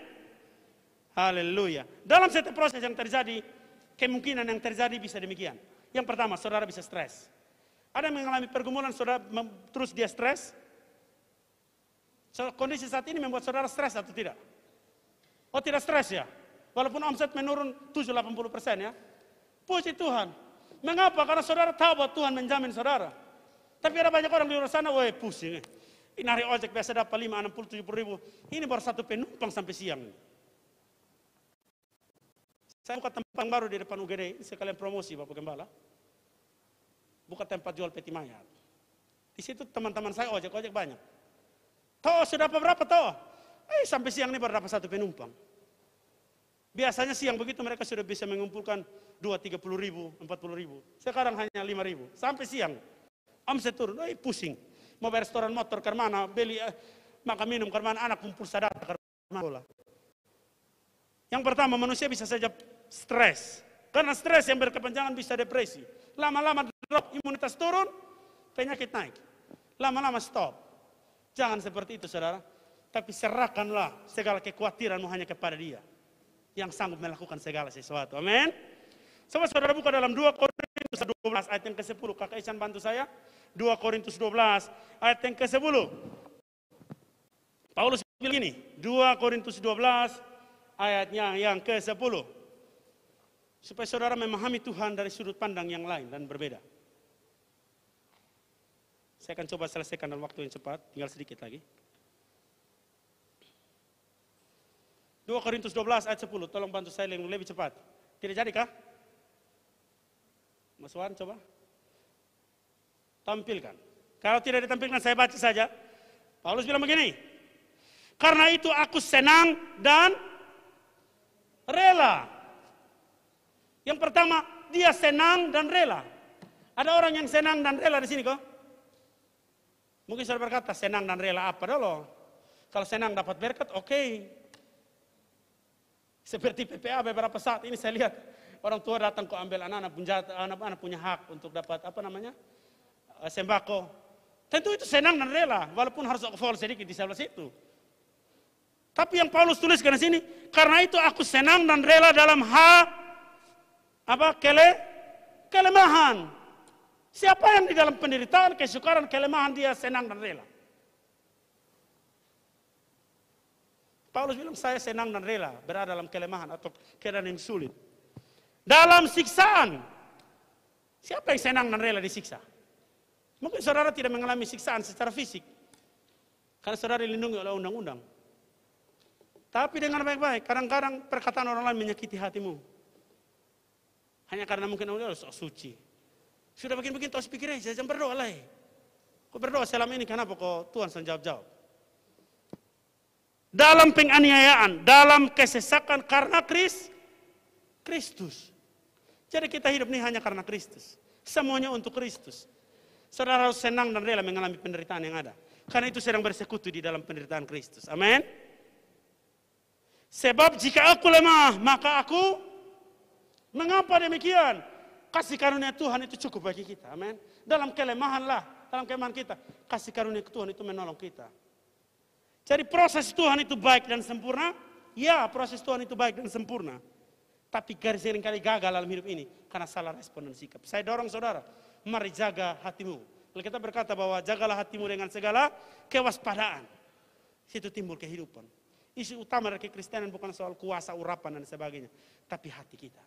Haleluya. Dalam setiap proses yang terjadi, kemungkinan yang terjadi bisa demikian. Yang pertama, saudara bisa stres. Ada yang mengalami pergumulan, saudara terus dia stres. Kondisi saat ini membuat saudara stres atau tidak? Oh tidak stres ya? Walaupun omset menurun 70-80% ya. Puji Tuhan. Mengapa? Karena saudara tahu bahwa Tuhan menjamin saudara. Tapi ada banyak orang di luar sana, woi pusing. Ini hari ojek biasa dapat 5, 60, 70 ribu. Ini baru satu penumpang sampai siang. Saya buka tempat baru di depan UGD, sekalian promosi Bapak Gembala. Buka tempat jual peti mayat. Di situ teman-teman saya ojek banyak. Tahu sudah berapa tahu? Sampai siang ini baru dapat satu penumpang. Biasanya siang begitu mereka sudah bisa mengumpulkan 20-30 ribu, 40 ribu. Sekarang hanya 5 ribu. Sampai siang. Omset turun, pusing. Mau bayar restoran motor ke mana, beli makan minum ke mana, anak kumpul sadar ke mana. Yang pertama manusia bisa saja stres. Karena stres yang berkepanjangan bisa depresi. Lama-lama drop, imunitas turun, penyakit naik. Lama-lama stop. Jangan seperti itu saudara. Tapi serahkanlah segala kekhawatiranmu hanya kepada Dia. Yang sanggup melakukan segala sesuatu. Amin. Coba saudara buka dalam 2 Korintus 12 ayat yang ke-10. Kakak Isan bantu saya. 2 Korintus 12 ayat yang ke-10. Paulus bilang ini. 2 Korintus 12 ayatnya yang ke-10. Supaya saudara memahami Tuhan dari sudut pandang yang lain dan berbeda. Saya akan coba selesaikan dalam waktu yang cepat, tinggal sedikit lagi. 2 Korintus 12 ayat 10, tolong bantu saya lebih cepat. Tidak jadi kah? Mas Wan coba. Tampilkan. Kalau tidak ditampilkan saya baca saja. Paulus bilang begini. Karena itu aku senang dan rela. Yang pertama, dia senang dan rela. Ada orang yang senang dan rela di sini kok? Mungkin saudara berkata, senang dan rela apa dulu? Kalau senang dapat berkat, oke. Seperti PPA beberapa saat ini saya lihat orang tua datang kok ambil anak-anak punya hak untuk dapat sembako. Tentu itu senang dan rela, walaupun harus fall sedikit di sebelah situ. Tapi yang Paulus tuliskan di sini, karena itu aku senang dan rela dalam kelemahan. Siapa yang di dalam penderitaan, kesukaran, kelemahan dia senang dan rela. Paulus bilang saya senang dan rela berada dalam kelemahan atau keadaan yang sulit. Dalam siksaan. Siapa yang senang dan rela disiksa? Mungkin saudara tidak mengalami siksaan secara fisik. Karena saudara dilindungi oleh undang-undang. Tapi dengan baik-baik, kadang-kadang perkataan orang lain menyakiti hatimu. Hanya karena mungkin orang sok suci. Sudah begini-begini, terus pikir aja, jangan berdoa lah. Kau berdoa selama ini, kenapa kok Tuhan jawab-jawab? Dalam penganiayaan, dalam kesesakan karena Kristus. Jadi kita hidup ini hanya karena Kristus. Semuanya untuk Kristus. Saudara harus senang dan rela mengalami penderitaan yang ada. Karena itu sedang bersekutu di dalam penderitaan Kristus. Amin. Sebab jika aku lemah, maka aku mengapa demikian? Kasih karunia Tuhan itu cukup bagi kita. Amin. Dalam kelemahan kita, kasih karunia Tuhan itu menolong kita. Jadi proses Tuhan itu baik dan sempurna. Ya, proses Tuhan itu baik dan sempurna. Tapi seringkali gagal dalam hidup ini karena salah respon dan sikap. Saya dorong saudara, mari jaga hatimu. Kalau kita berkata bahwa jagalah hatimu dengan segala kewaspadaan. Situ timbul kehidupan. Isu utama dari kekristenan bukan soal kuasa, urapan dan sebagainya. Tapi hati kita.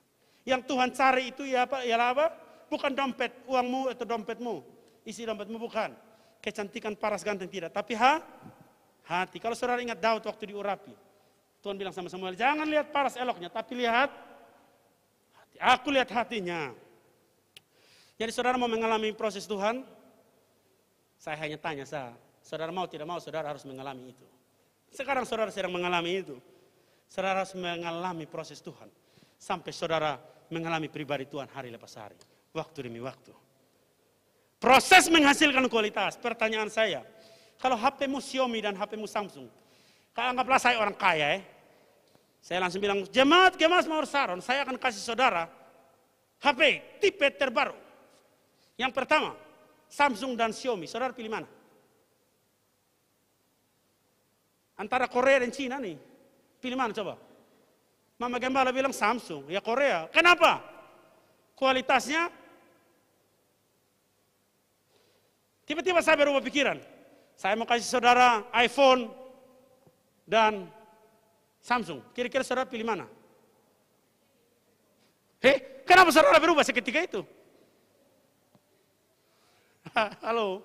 Yang Tuhan cari itu ialah apa? Bukan dompet uangmu atau dompetmu. Isi dompetmu bukan. Kecantikan, paras, ganteng tidak. Tapi hati. Kalau saudara ingat Daud waktu diurapi. Tuhan bilang sama Samuel, jangan lihat paras eloknya. Tapi lihat hati. Aku lihat hatinya. Jadi saudara mau mengalami proses Tuhan. Saya hanya tanya saudara mau tidak mau saudara harus mengalami itu. Sekarang saudara sedang mengalami itu. Saudara harus mengalami proses Tuhan. Sampai saudara mengalami pribadi Tuhan hari lepas hari. Waktu demi waktu. Proses menghasilkan kualitas. Pertanyaan saya. Kalau HP-mu Xiaomi dan HP-mu Samsung. Kalau anggaplah saya orang kaya Saya langsung bilang, jemaat Gemas Mawar Saron. Saya akan kasih saudara HP tipe terbaru. Yang pertama, Samsung dan Xiaomi. Saudara pilih mana? Antara Korea dan Cina nih. Pilih mana coba? Mama Gembala bilang Samsung, ya Korea. Kenapa? Kualitasnya. Tiba-tiba saya berubah pikiran. Saya mau kasih saudara iPhone dan Samsung. Kira-kira saudara pilih mana? Kenapa saudara berubah seketika itu? Halo?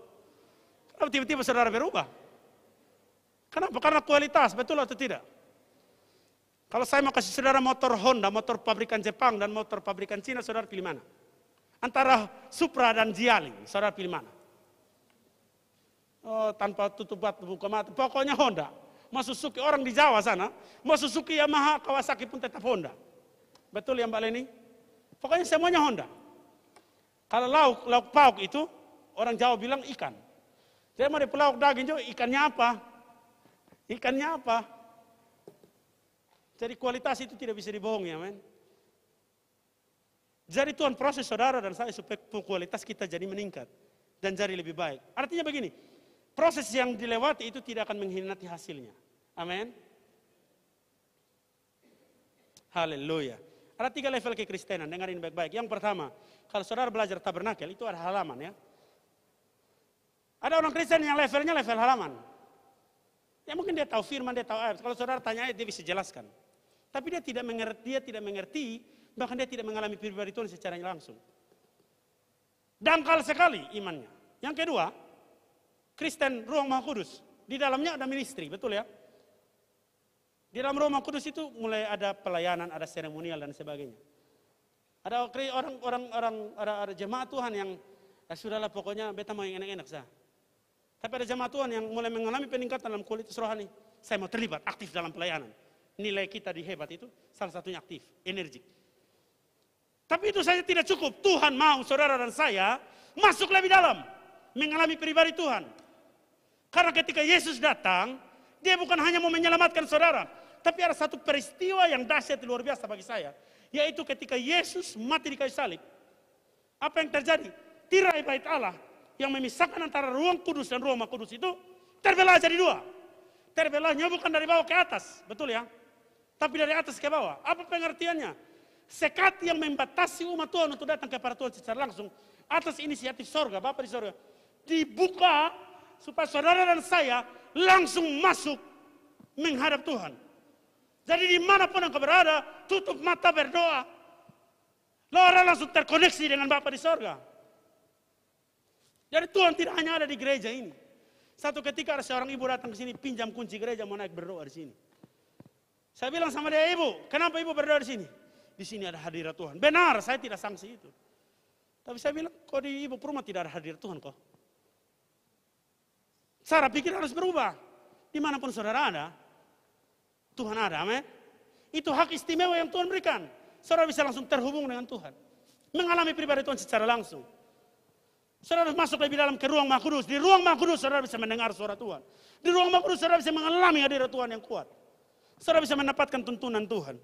Kenapa tiba-tiba saudara berubah? Kenapa? Karena kualitas, betul atau tidak? Kalau saya mau kasih saudara motor Honda, motor pabrikan Jepang dan motor pabrikan Cina, saudara pilih mana? Antara Supra dan Jialing, saudara pilih mana? Oh, tanpa tutup buka mata, pokoknya Honda. Mau Suzuki, orang di Jawa sana, mau Suzuki, Yamaha, Kawasaki pun tetap Honda. Betul ya Mbak Leni? Pokoknya semuanya Honda. Kalau lauk pauk itu, orang Jawa bilang ikan. Saya mau di pelauk daging juga, ikannya apa? Ikannya apa? Jadi kualitas itu tidak bisa dibohongi, amen. Jadi Tuhan proses saudara dan saya supaya kualitas kita jadi meningkat dan jadi lebih baik. Artinya begini, proses yang dilewati itu tidak akan mengkhianati hasilnya. Amin. Haleluya. Ada 3 level kekristenan, dengarin baik-baik. Yang pertama, kalau saudara belajar tabernakel itu ada halaman ya. Ada orang Kristen yang levelnya level halaman. Ya mungkin dia tahu firman, dia tahu ayat. Kalau saudara tanya ayat, dia bisa jelaskan. Tapi dia tidak mengerti, bahkan dia tidak mengalami pribadi Tuhan secara langsung. Dangkal sekali imannya. Yang kedua, Kristen Ruang Maha Kudus. Di dalamnya ada ministry, betul ya? Di dalam Ruang Maha Kudus itu mulai ada pelayanan, ada seremonial dan sebagainya. Ada orang-orang, ada jemaat Tuhan yang sudahlah pokoknya beta mau yang enak-enak sah. Tapi ada jemaat Tuhan yang mulai mengalami peningkatan dalam kualitas rohani. Saya mau terlibat, aktif dalam pelayanan. Nilai kita di hebat itu salah satunya aktif, energik. Tapi itu saja tidak cukup. Tuhan mau saudara dan saya masuk lebih dalam, mengalami pribadi Tuhan. Karena ketika Yesus datang, dia bukan hanya mau menyelamatkan saudara, tapi ada satu peristiwa yang dahsyat luar biasa bagi saya, yaitu ketika Yesus mati di kayu salib. Apa yang terjadi? Tirai bait Allah yang memisahkan antara ruang kudus dan ruang maha kudus itu terbelah jadi dua. Terbelahnya bukan dari bawah ke atas, betul ya? Tapi dari atas ke bawah. Apa pengertiannya? Sekat yang membatasi umat Tuhan untuk datang kepada Tuhan secara langsung atas inisiatif sorga, Bapa di sorga, dibuka supaya saudara dan saya langsung masuk menghadap Tuhan. Jadi dimanapun engkau berada, tutup mata berdoa. Orang langsung terkoneksi dengan Bapa di sorga. Jadi Tuhan tidak hanya ada di gereja ini. Satu ketika ada seorang ibu datang ke sini, pinjam kunci gereja, mau naik berdoa di sini. Saya bilang sama dia, ibu, kenapa ibu berdoa di sini? Di sini ada hadirat Tuhan. Benar, saya tidak sanksi itu. Tapi saya bilang, kok di ibu rumah tidak ada hadirat Tuhan kok? Cara pikir harus berubah. Dimanapun saudara ada, Tuhan ada, amin. Itu hak istimewa yang Tuhan berikan. Saudara bisa langsung terhubung dengan Tuhan. Mengalami pribadi Tuhan secara langsung. Saudara harus masuk lebih dalam ke ruang maha kudus. Di ruang maha kudus saudara bisa mendengar suara Tuhan. Di ruang maha kudus saudara bisa mengalami hadirat Tuhan yang kuat. Saudara bisa mendapatkan tuntunan Tuhan.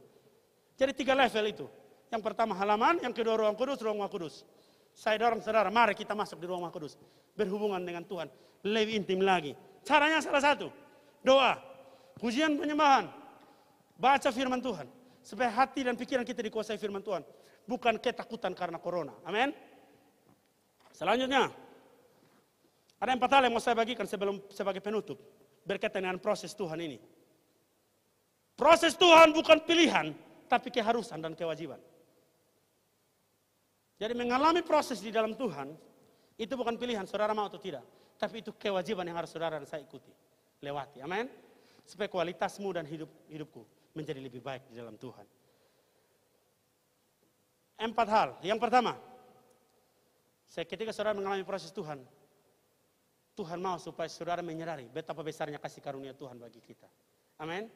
Jadi 3 level itu. Yang pertama halaman, yang kedua ruang kudus, ruang maha kudus. Saya dorong saudara, mari kita masuk di ruang maha kudus. Berhubungan dengan Tuhan. Lebih intim lagi. Caranya salah satu. Doa. Pujian penyembahan. Baca firman Tuhan. Supaya hati dan pikiran kita dikuasai firman Tuhan. Bukan ketakutan karena corona. Amin. Selanjutnya. Ada 4 hal yang mau saya bagikan sebagai penutup. Berkaitan dengan proses Tuhan ini. Proses Tuhan bukan pilihan. Tapi keharusan dan kewajiban. Jadi mengalami proses di dalam Tuhan, itu bukan pilihan, saudara mau atau tidak. Tapi itu kewajiban yang harus saudara dan saya ikuti. Lewati, amin. Supaya kualitasmu dan hidupku menjadi lebih baik di dalam Tuhan. 4 hal. Yang pertama, ketika saudara mengalami proses Tuhan, Tuhan mau supaya saudara menyadari betapa besarnya kasih karunia Tuhan bagi kita. Amin.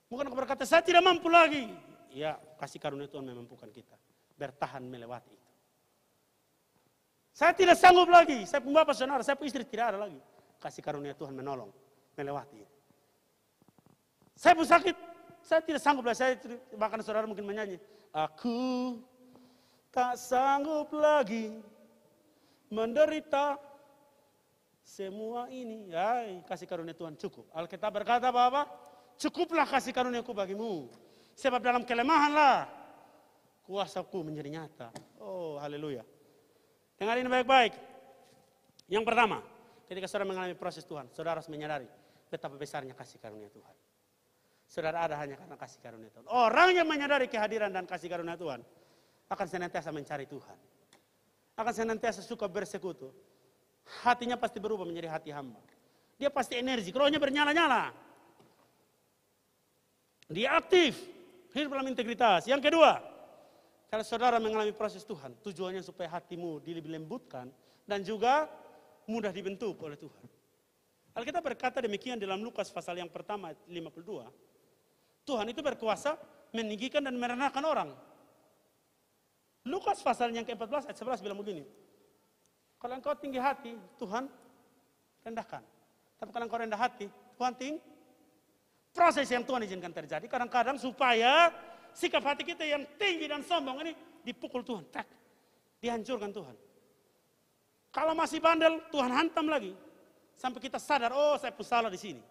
Bukan kau berkata, saya tidak mampu lagi. Ya, kasih karunia Tuhan memampukan kita. Bertahan melewati itu. Saya tidak sanggup lagi. Saya pun bapak saudara, saya pun istri tidak ada lagi. Kasih karunia Tuhan menolong, melewati itu. Saya pun sakit, saya tidak sanggup lagi. Bahkan saudara mungkin menyanyi. Aku tak sanggup lagi menderita semua ini. Ya, kasih karunia Tuhan cukup. Alkitab berkata bahwa cukuplah kasih karuniaku bagimu. Sebab dalam kelemahanlah kuasaku menjadi nyata. Oh, haleluya. Dengar ini baik-baik. Yang pertama, ketika saudara mengalami proses Tuhan, saudara harus menyadari betapa besarnya kasih karunia Tuhan. Saudara ada hanya karena kasih karunia Tuhan. Orang yang menyadari kehadiran dan kasih karunia Tuhan akan senantiasa mencari Tuhan. Akan senantiasa suka bersekutu. Hatinya pasti berubah menjadi hati hamba. Dia pasti energi, rohnya bernyala-nyala. Dia aktif, hidup dalam integritas. Yang kedua, kalau saudara mengalami proses Tuhan, tujuannya supaya hatimu dilembutkan dan juga mudah dibentuk oleh Tuhan. Alkitab berkata demikian dalam Lukas pasal yang pertama 52. Tuhan itu berkuasa meninggikan dan merendahkan orang. Lukas pasal yang ke-14 ayat 11 bilang begini. Kalau engkau tinggi hati, Tuhan rendahkan. Tapi kalau engkau rendah hati, Tuhan tinggi. Proses yang Tuhan izinkan terjadi kadang-kadang supaya sikap hati kita yang tinggi dan sombong ini dipukul Tuhan. Tak. Dihancurkan Tuhan. Kalau masih bandel, Tuhan hantam lagi. Sampai kita sadar, oh saya pun salah di sini.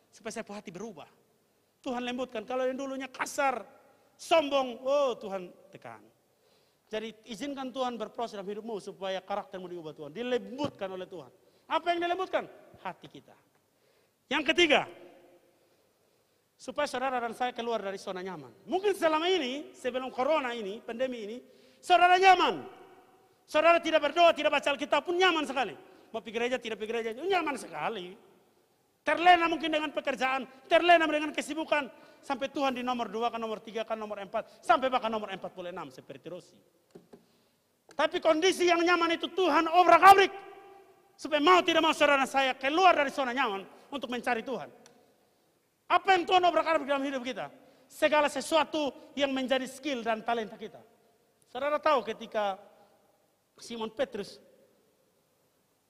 Supaya saya pun hati berubah. Tuhan lembutkan. Kalau yang dulunya kasar, sombong, oh Tuhan tekan. Jadi izinkan Tuhan berproses dalam hidupmu supaya karaktermu diubah Tuhan. Dilembutkan oleh Tuhan. Apa yang dilembutkan? Hati kita. Yang ketiga, supaya saudara dan saya keluar dari zona nyaman. Mungkin selama ini, sebelum corona ini, pandemi ini, saudara nyaman. Saudara tidak berdoa, tidak baca Alkitab pun nyaman sekali. Mau pergi gereja, tidak pergi gereja, nyaman sekali. Terlena mungkin dengan pekerjaan, terlena dengan kesibukan. Sampai Tuhan di nomor 2 kan, nomor 3 kan, nomor 4. Sampai bahkan nomor 46 seperti Rosi. Tapi kondisi yang nyaman itu Tuhan obrak-abrik. Supaya mau tidak mau saudara saya keluar dari zona nyaman untuk mencari Tuhan. Apa yang Tuhan obrak-abrik dalam hidup kita? Segala sesuatu yang menjadi skill dan talenta kita. Saudara tahu ketika Simon Petrus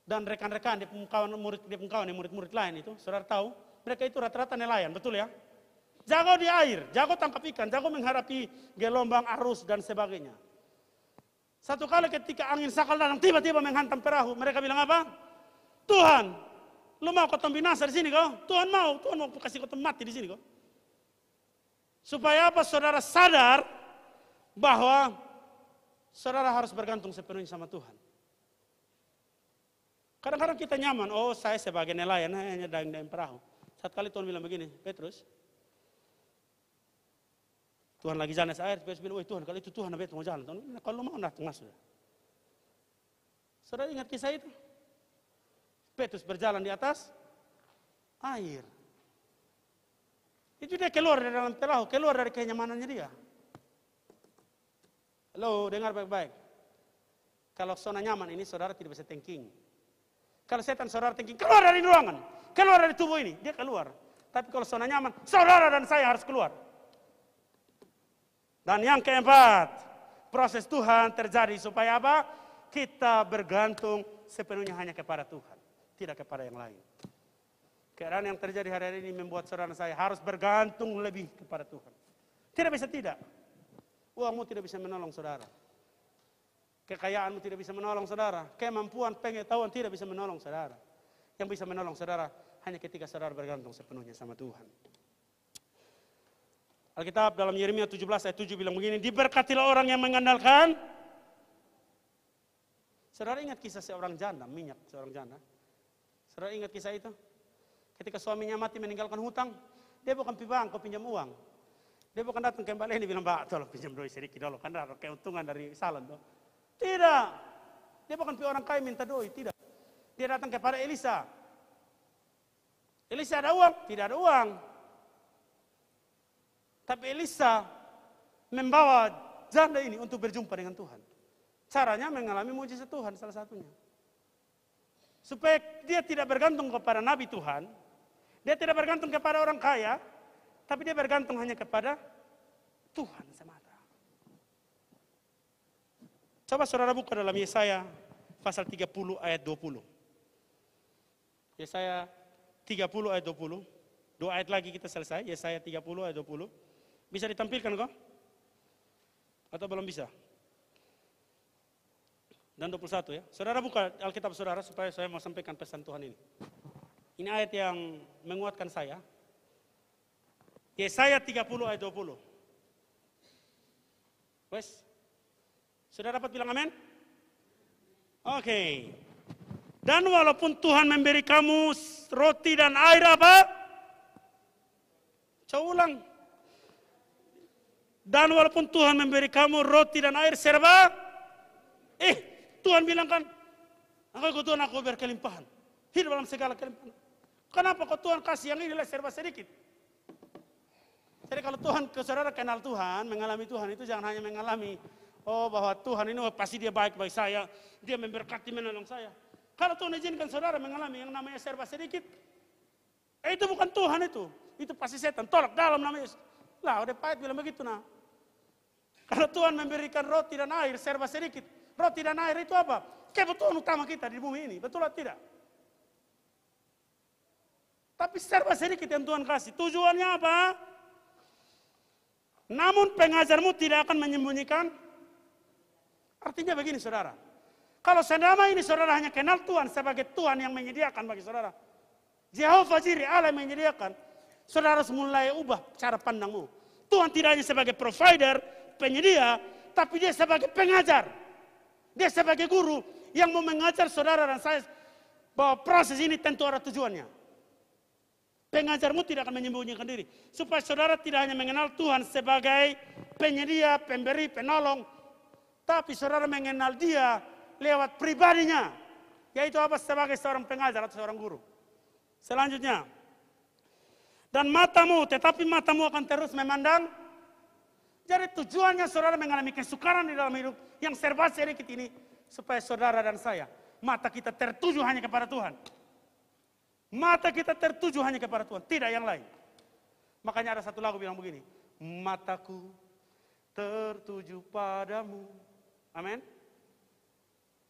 dan rekan-rekan di murid-murid lain itu, saudara tahu, mereka itu rata-rata nelayan, betul ya? Jago di air, jago tangkap ikan, jago menghadapi gelombang, arus, dan sebagainya. Satu kali ketika angin sakal datang, tiba-tiba menghantam perahu, mereka bilang apa? Tuhan, lu mau kau binasa di sini kau? Tuhan mau kasih kau mati di sini kau. Supaya apa? Saudara sadar bahwa saudara harus bergantung sepenuhnya sama Tuhan. Kadang-kadang kita nyaman, oh saya sebagai nelayan hanya dagang perahu. Satu kali Tuhan bilang begini, Petrus, Tuhan lagi jalan air, Petrus bilang, Tuhan kalau itu Tuhan mau jalan, Tuhan, kalau mau datang sudah. Saudara ingat kisah itu? Petrus berjalan di atas air. Itu dia keluar dari dalam perahu, keluar dari kenyamanannya dia. Halo, dengar baik-baik. Kalau zona nyaman ini saudara tidak bisa thinking. Kalau setan saudara thinking, keluar dari ruangan, keluar dari tubuh ini, dia keluar. Tapi kalau zona nyaman, saudara dan saya harus keluar. Dan yang keempat, proses Tuhan terjadi supaya apa? Kita bergantung sepenuhnya hanya kepada Tuhan, tidak kepada yang lain. Keadaan yang terjadi hari ini membuat saudara dan saya harus bergantung lebih kepada Tuhan. Tidak bisa tidak. Uangmu tidak bisa menolong saudara. Kekayaanmu tidak bisa menolong saudara. Kemampuan, pengetahuan tidak bisa menolong saudara. Yang bisa menolong saudara hanya ketika saudara bergantung sepenuhnya sama Tuhan. Alkitab dalam Yeremia 17 ayat 7 bilang begini, diberkatilah orang yang mengandalkan. Saudara ingat kisah seorang janda, minyak seorang janda. Saudara ingat kisah itu? Ketika suaminya mati meninggalkan hutang, dia bukan pergi bangko pinjam uang. Dia bukan datang ke Mbak Leni bilang, Mbak tolong pinjam doi sedikit dulu, kan ada keuntungan dari salon. Tidak. Dia bukan pergi orang kaya minta doi, tidak. Dia datang kepada Elisa. Elisa ada uang? Tidak ada uang. Tapi Elisa membawa janda ini untuk berjumpa dengan Tuhan. Caranya mengalami mujizat Tuhan salah satunya. Supaya dia tidak bergantung kepada nabi Tuhan, dia tidak bergantung kepada orang kaya, tapi dia bergantung hanya kepada Tuhan semata. Coba saudara buka dalam Yesaya pasal 30 ayat 20. Yesaya 30 ayat 20. 2 ayat lagi kita selesai, Yesaya 30 ayat 20. Bisa ditampilkan kok? Atau belum bisa? Dan 21 ya. Saudara buka Alkitab saudara supaya saya mau sampaikan pesan Tuhan ini. Ini ayat yang menguatkan saya. Yesaya 30 ayat 20. Wes? Sudah dapat bilang amin? Oke. Dan walaupun Tuhan memberi kamu roti dan air apa? Coba ulang. Dan walaupun Tuhan memberi kamu roti dan air serba, Tuhan bilang kan, Tuhan aku berkelimpahan. Hidup dalam segala kelimpahan. Kenapa kok Tuhan kasih yang inilah serba sedikit? Jadi kalau Tuhan, saudara kenal Tuhan, mengalami Tuhan itu jangan hanya mengalami, bahwa Tuhan ini pasti dia baik bagi saya, dia memberkati menolong saya. Kalau Tuhan izinkan saudara mengalami yang namanya serba sedikit, itu bukan Tuhan itu pasti setan, tolak dalam nama Yesus. Lah udah pahit bilang begitu nah. Kalau Tuhan memberikan roti dan air serba sedikit, roti dan air itu apa? Kebutuhan utama kita di bumi ini, betul atau tidak? Tapi serba sedikit yang Tuhan kasih. Tujuannya apa? Namun pengajarmu tidak akan menyembunyikan. Artinya begini saudara. Kalau selama ini saudara hanya kenal Tuhan sebagai Tuhan yang menyediakan bagi saudara. Jehovah Jireh, Allah yang menyediakan. Saudara harus mulai ubah cara pandangmu. Tuhan tidak hanya sebagai provider, penyedia, tapi dia sebagai pengajar. Dia sebagai guru yang mau mengajar saudara dan saya bahwa proses ini tentu ada tujuannya. Pengajarmu tidak akan menyembunyikan diri. Supaya saudara tidak hanya mengenal Tuhan sebagai penyedia, pemberi, penolong. Tapi saudara mengenal dia lewat pribadinya. Yaitu apa? Sebagai seorang pengajar atau seorang guru. Selanjutnya, dan matamu, tetapi matamu akan terus memandang. Jadi tujuannya saudara mengalami kesukaran di dalam hidup yang serba sedikit ini, supaya saudara dan saya, mata kita tertuju hanya kepada Tuhan. Mata kita tertuju hanya kepada Tuhan, tidak yang lain. Makanya ada satu lagu bilang begini, mataku tertuju padamu. Amin.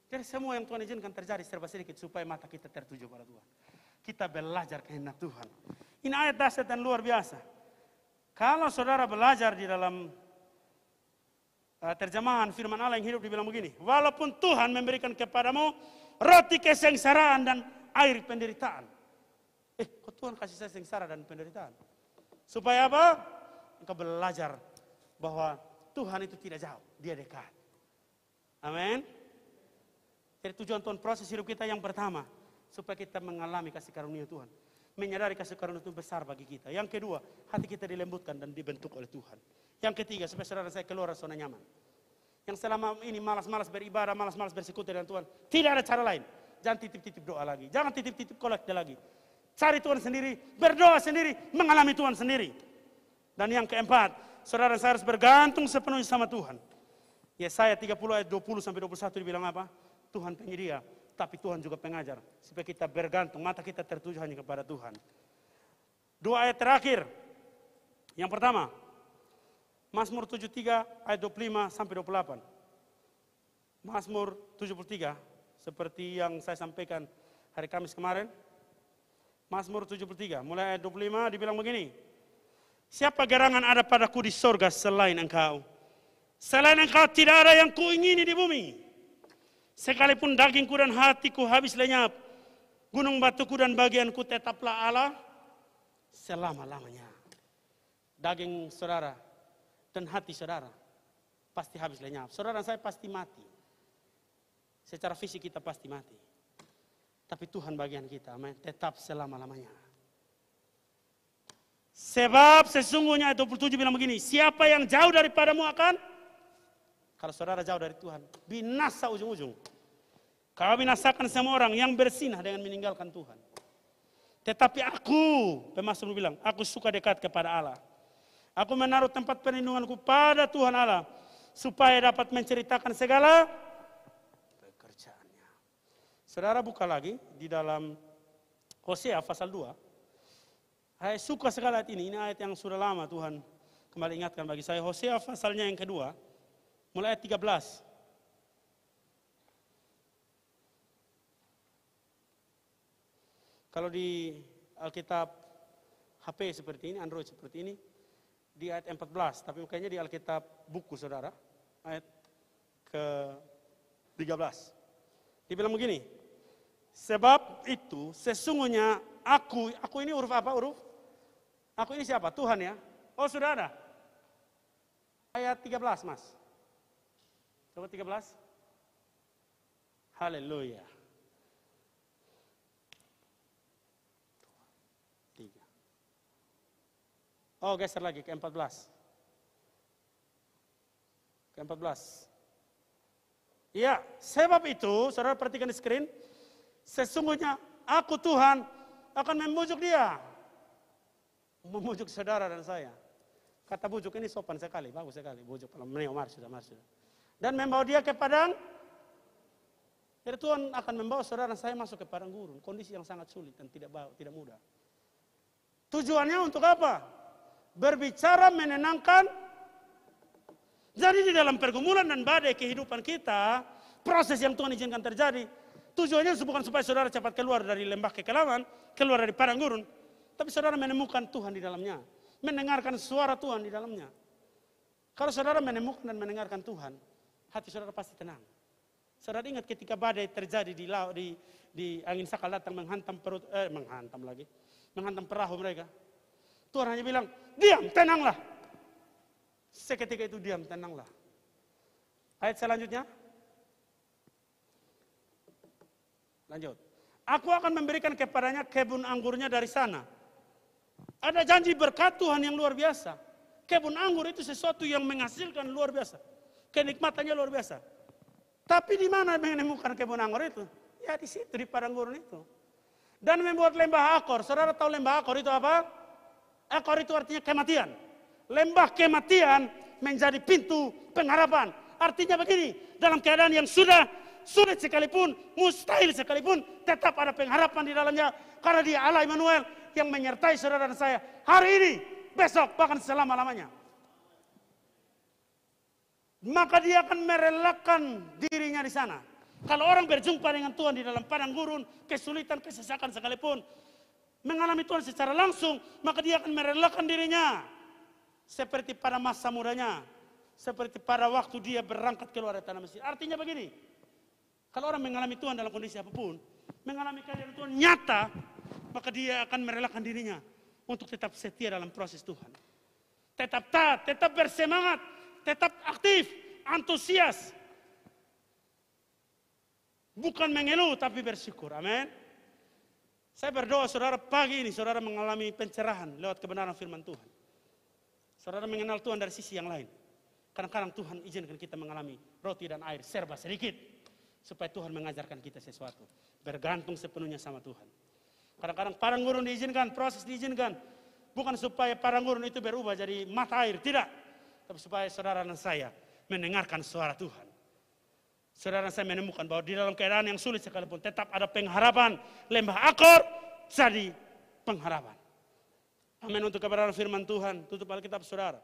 Jadi semua yang Tuhan izinkan terjadi serba sedikit supaya mata kita tertuju pada Tuhan. Kita belajar kehendak Tuhan. Ini ayat dahsyat dan luar biasa. Kalau saudara belajar di dalam terjemahan firman Allah yang hidup dibilang begini, walaupun Tuhan memberikan kepadamu roti kesengsaraan dan air penderitaan. Kok Tuhan kasih saya sengsara dan penderitaan? Supaya apa? Engkau belajar bahwa Tuhan itu tidak jauh, Dia dekat. Amin. Jadi tujuan Tuhan proses hidup kita yang pertama, supaya kita mengalami kasih karunia Tuhan. Menyadari kasih karunia itu besar bagi kita. Yang kedua, hati kita dilembutkan dan dibentuk oleh Tuhan. Yang ketiga, supaya saudara saya keluar dari zona nyaman. Yang selama ini malas-malas beribadah, malas-malas bersekutu dengan Tuhan. Tidak ada cara lain. Jangan titip-titip doa lagi. Jangan titip-titip kolekte lagi. Cari Tuhan sendiri, berdoa sendiri, mengalami Tuhan sendiri. Dan yang keempat, saudara saya harus bergantung sepenuhnya sama Tuhan. Yesaya 30 ayat 20-21 dibilang apa? Tuhan penyedia, tapi Tuhan juga pengajar. Supaya kita bergantung, mata kita tertuju hanya kepada Tuhan. Dua ayat terakhir. Yang pertama, Mazmur 73 ayat 25-28. Mazmur 73, seperti yang saya sampaikan hari Kamis kemarin. Mazmur 73, mulai ayat 25 dibilang begini. Siapa gerangan ada padaku di sorga selain engkau? Selain engkau tidak ada yang kuingini di bumi. Sekalipun dagingku dan hatiku habis lenyap, gunung batuku dan bagianku tetaplah Allah selama-lamanya. Daging saudara dan hati saudara pasti habis lenyap. Saudara dan saya pasti mati. Secara fisik kita pasti mati. Tapi Tuhan bagian kita, amin, tetap selama-lamanya. Sebab sesungguhnya ayat 27 bilang begini, siapa yang jauh daripadamu akan, kalau saudara jauh dari Tuhan, binasa ujung-ujung. Kau binasakan semua orang yang bersinah dengan meninggalkan Tuhan. Tetapi aku, pemazmur bilang, aku suka dekat kepada Allah. Aku menaruh tempat perlindunganku pada Tuhan Allah, supaya dapat menceritakan segala pekerjaannya. Saudara buka lagi di dalam Hosea pasal 2. Saya suka sekali ayat ini ayat yang sudah lama Tuhan kembali ingatkan bagi saya. Hosea pasalnya yang kedua, mulai ayat 13. Kalau di Alkitab HP seperti ini, Android seperti ini, di ayat 14. Tapi kayaknya di Alkitab buku saudara, ayat ke-13. Dibilang begini, sebab itu sesungguhnya aku ini huruf apa huruf? Aku ini siapa? Tuhan ya. Oh sudah ada. Ayat 13 mas. Coba 13. Haleluya. 3. Oh geser lagi ke 14. Ke 14. Iya, sebab itu, saudara perhatikan di screen. Sesungguhnya aku Tuhan akan membujuk dia. Memujuk saudara dan saya. Kata bujuk ini sopan sekali, bagus sekali. Bujuk kalau mari sudah. Dan membawa dia ke padang. Jadi Tuhan akan membawa saudara dan saya masuk ke padang gurun. Kondisi yang sangat sulit dan tidak mudah. Tujuannya untuk apa? Berbicara menenangkan. Jadi di dalam pergumulan dan badai kehidupan kita, proses yang Tuhan izinkan terjadi, tujuannya bukan supaya saudara cepat keluar dari lembah kekelaman, keluar dari padang gurun, tapi saudara menemukan Tuhan di dalamnya, mendengarkan suara Tuhan di dalamnya. Kalau saudara menemukan dan mendengarkan Tuhan, hati saudara pasti tenang. Saudara ingat ketika badai terjadi di laut, di angin sakal datang menghantam perahu mereka. Tuhan hanya bilang, diam, tenanglah. Seketika itu diam, tenanglah. Ayat selanjutnya. Lanjut. Aku akan memberikan kepadanya kebun anggurnya dari sana. Ada janji berkat Tuhan yang luar biasa. Kebun anggur itu sesuatu yang menghasilkan luar biasa. Kenikmatannya luar biasa. Tapi di mana menemukan kebun anggur itu? Ya di situ, di padang gurun itu. Dan membuat lembah Akor. Saudara tahu lembah Akor itu apa? Akor itu artinya kematian. Lembah kematian menjadi pintu pengharapan. Artinya begini, dalam keadaan yang sudah sulit sekalipun, mustahil sekalipun, tetap ada pengharapan di dalamnya. Karena dia Allah Immanuel yang menyertai saudara dan saya hari ini, besok, bahkan selama-lamanya. Maka dia akan merelakan dirinya di sana. Kalau orang berjumpa dengan Tuhan di dalam padang gurun, kesulitan, kesesakan sekalipun, mengalami Tuhan secara langsung, maka dia akan merelakan dirinya. Seperti pada masa mudanya, seperti pada waktu dia berangkat keluar dari tanah Mesir. Artinya begini, kalau orang mengalami Tuhan dalam kondisi apapun, mengalami kehadiran Tuhan nyata, maka dia akan merelakan dirinya untuk tetap setia dalam proses Tuhan. Tetap taat, tetap bersemangat, tetap aktif, antusias. Bukan mengeluh tapi bersyukur. Amin. Saya berdoa saudara pagi ini saudara mengalami pencerahan lewat kebenaran firman Tuhan. Saudara mengenal Tuhan dari sisi yang lain. Kadang-kadang Tuhan izinkan kita mengalami roti dan air serba sedikit. Supaya Tuhan mengajarkan kita sesuatu. Bergantung sepenuhnya sama Tuhan. Kadang-kadang padang gurun diizinkan, proses diizinkan. Bukan supaya padang gurun itu berubah jadi mata air. Tidak. Tapi supaya saudara dan saya mendengarkan suara Tuhan. Saudara dan saya menemukan bahwa di dalam keadaan yang sulit sekalipun tetap ada pengharapan. Lembah Akor jadi pengharapan. Amin untuk kebenaran firman Tuhan. Tutup Alkitab saudara.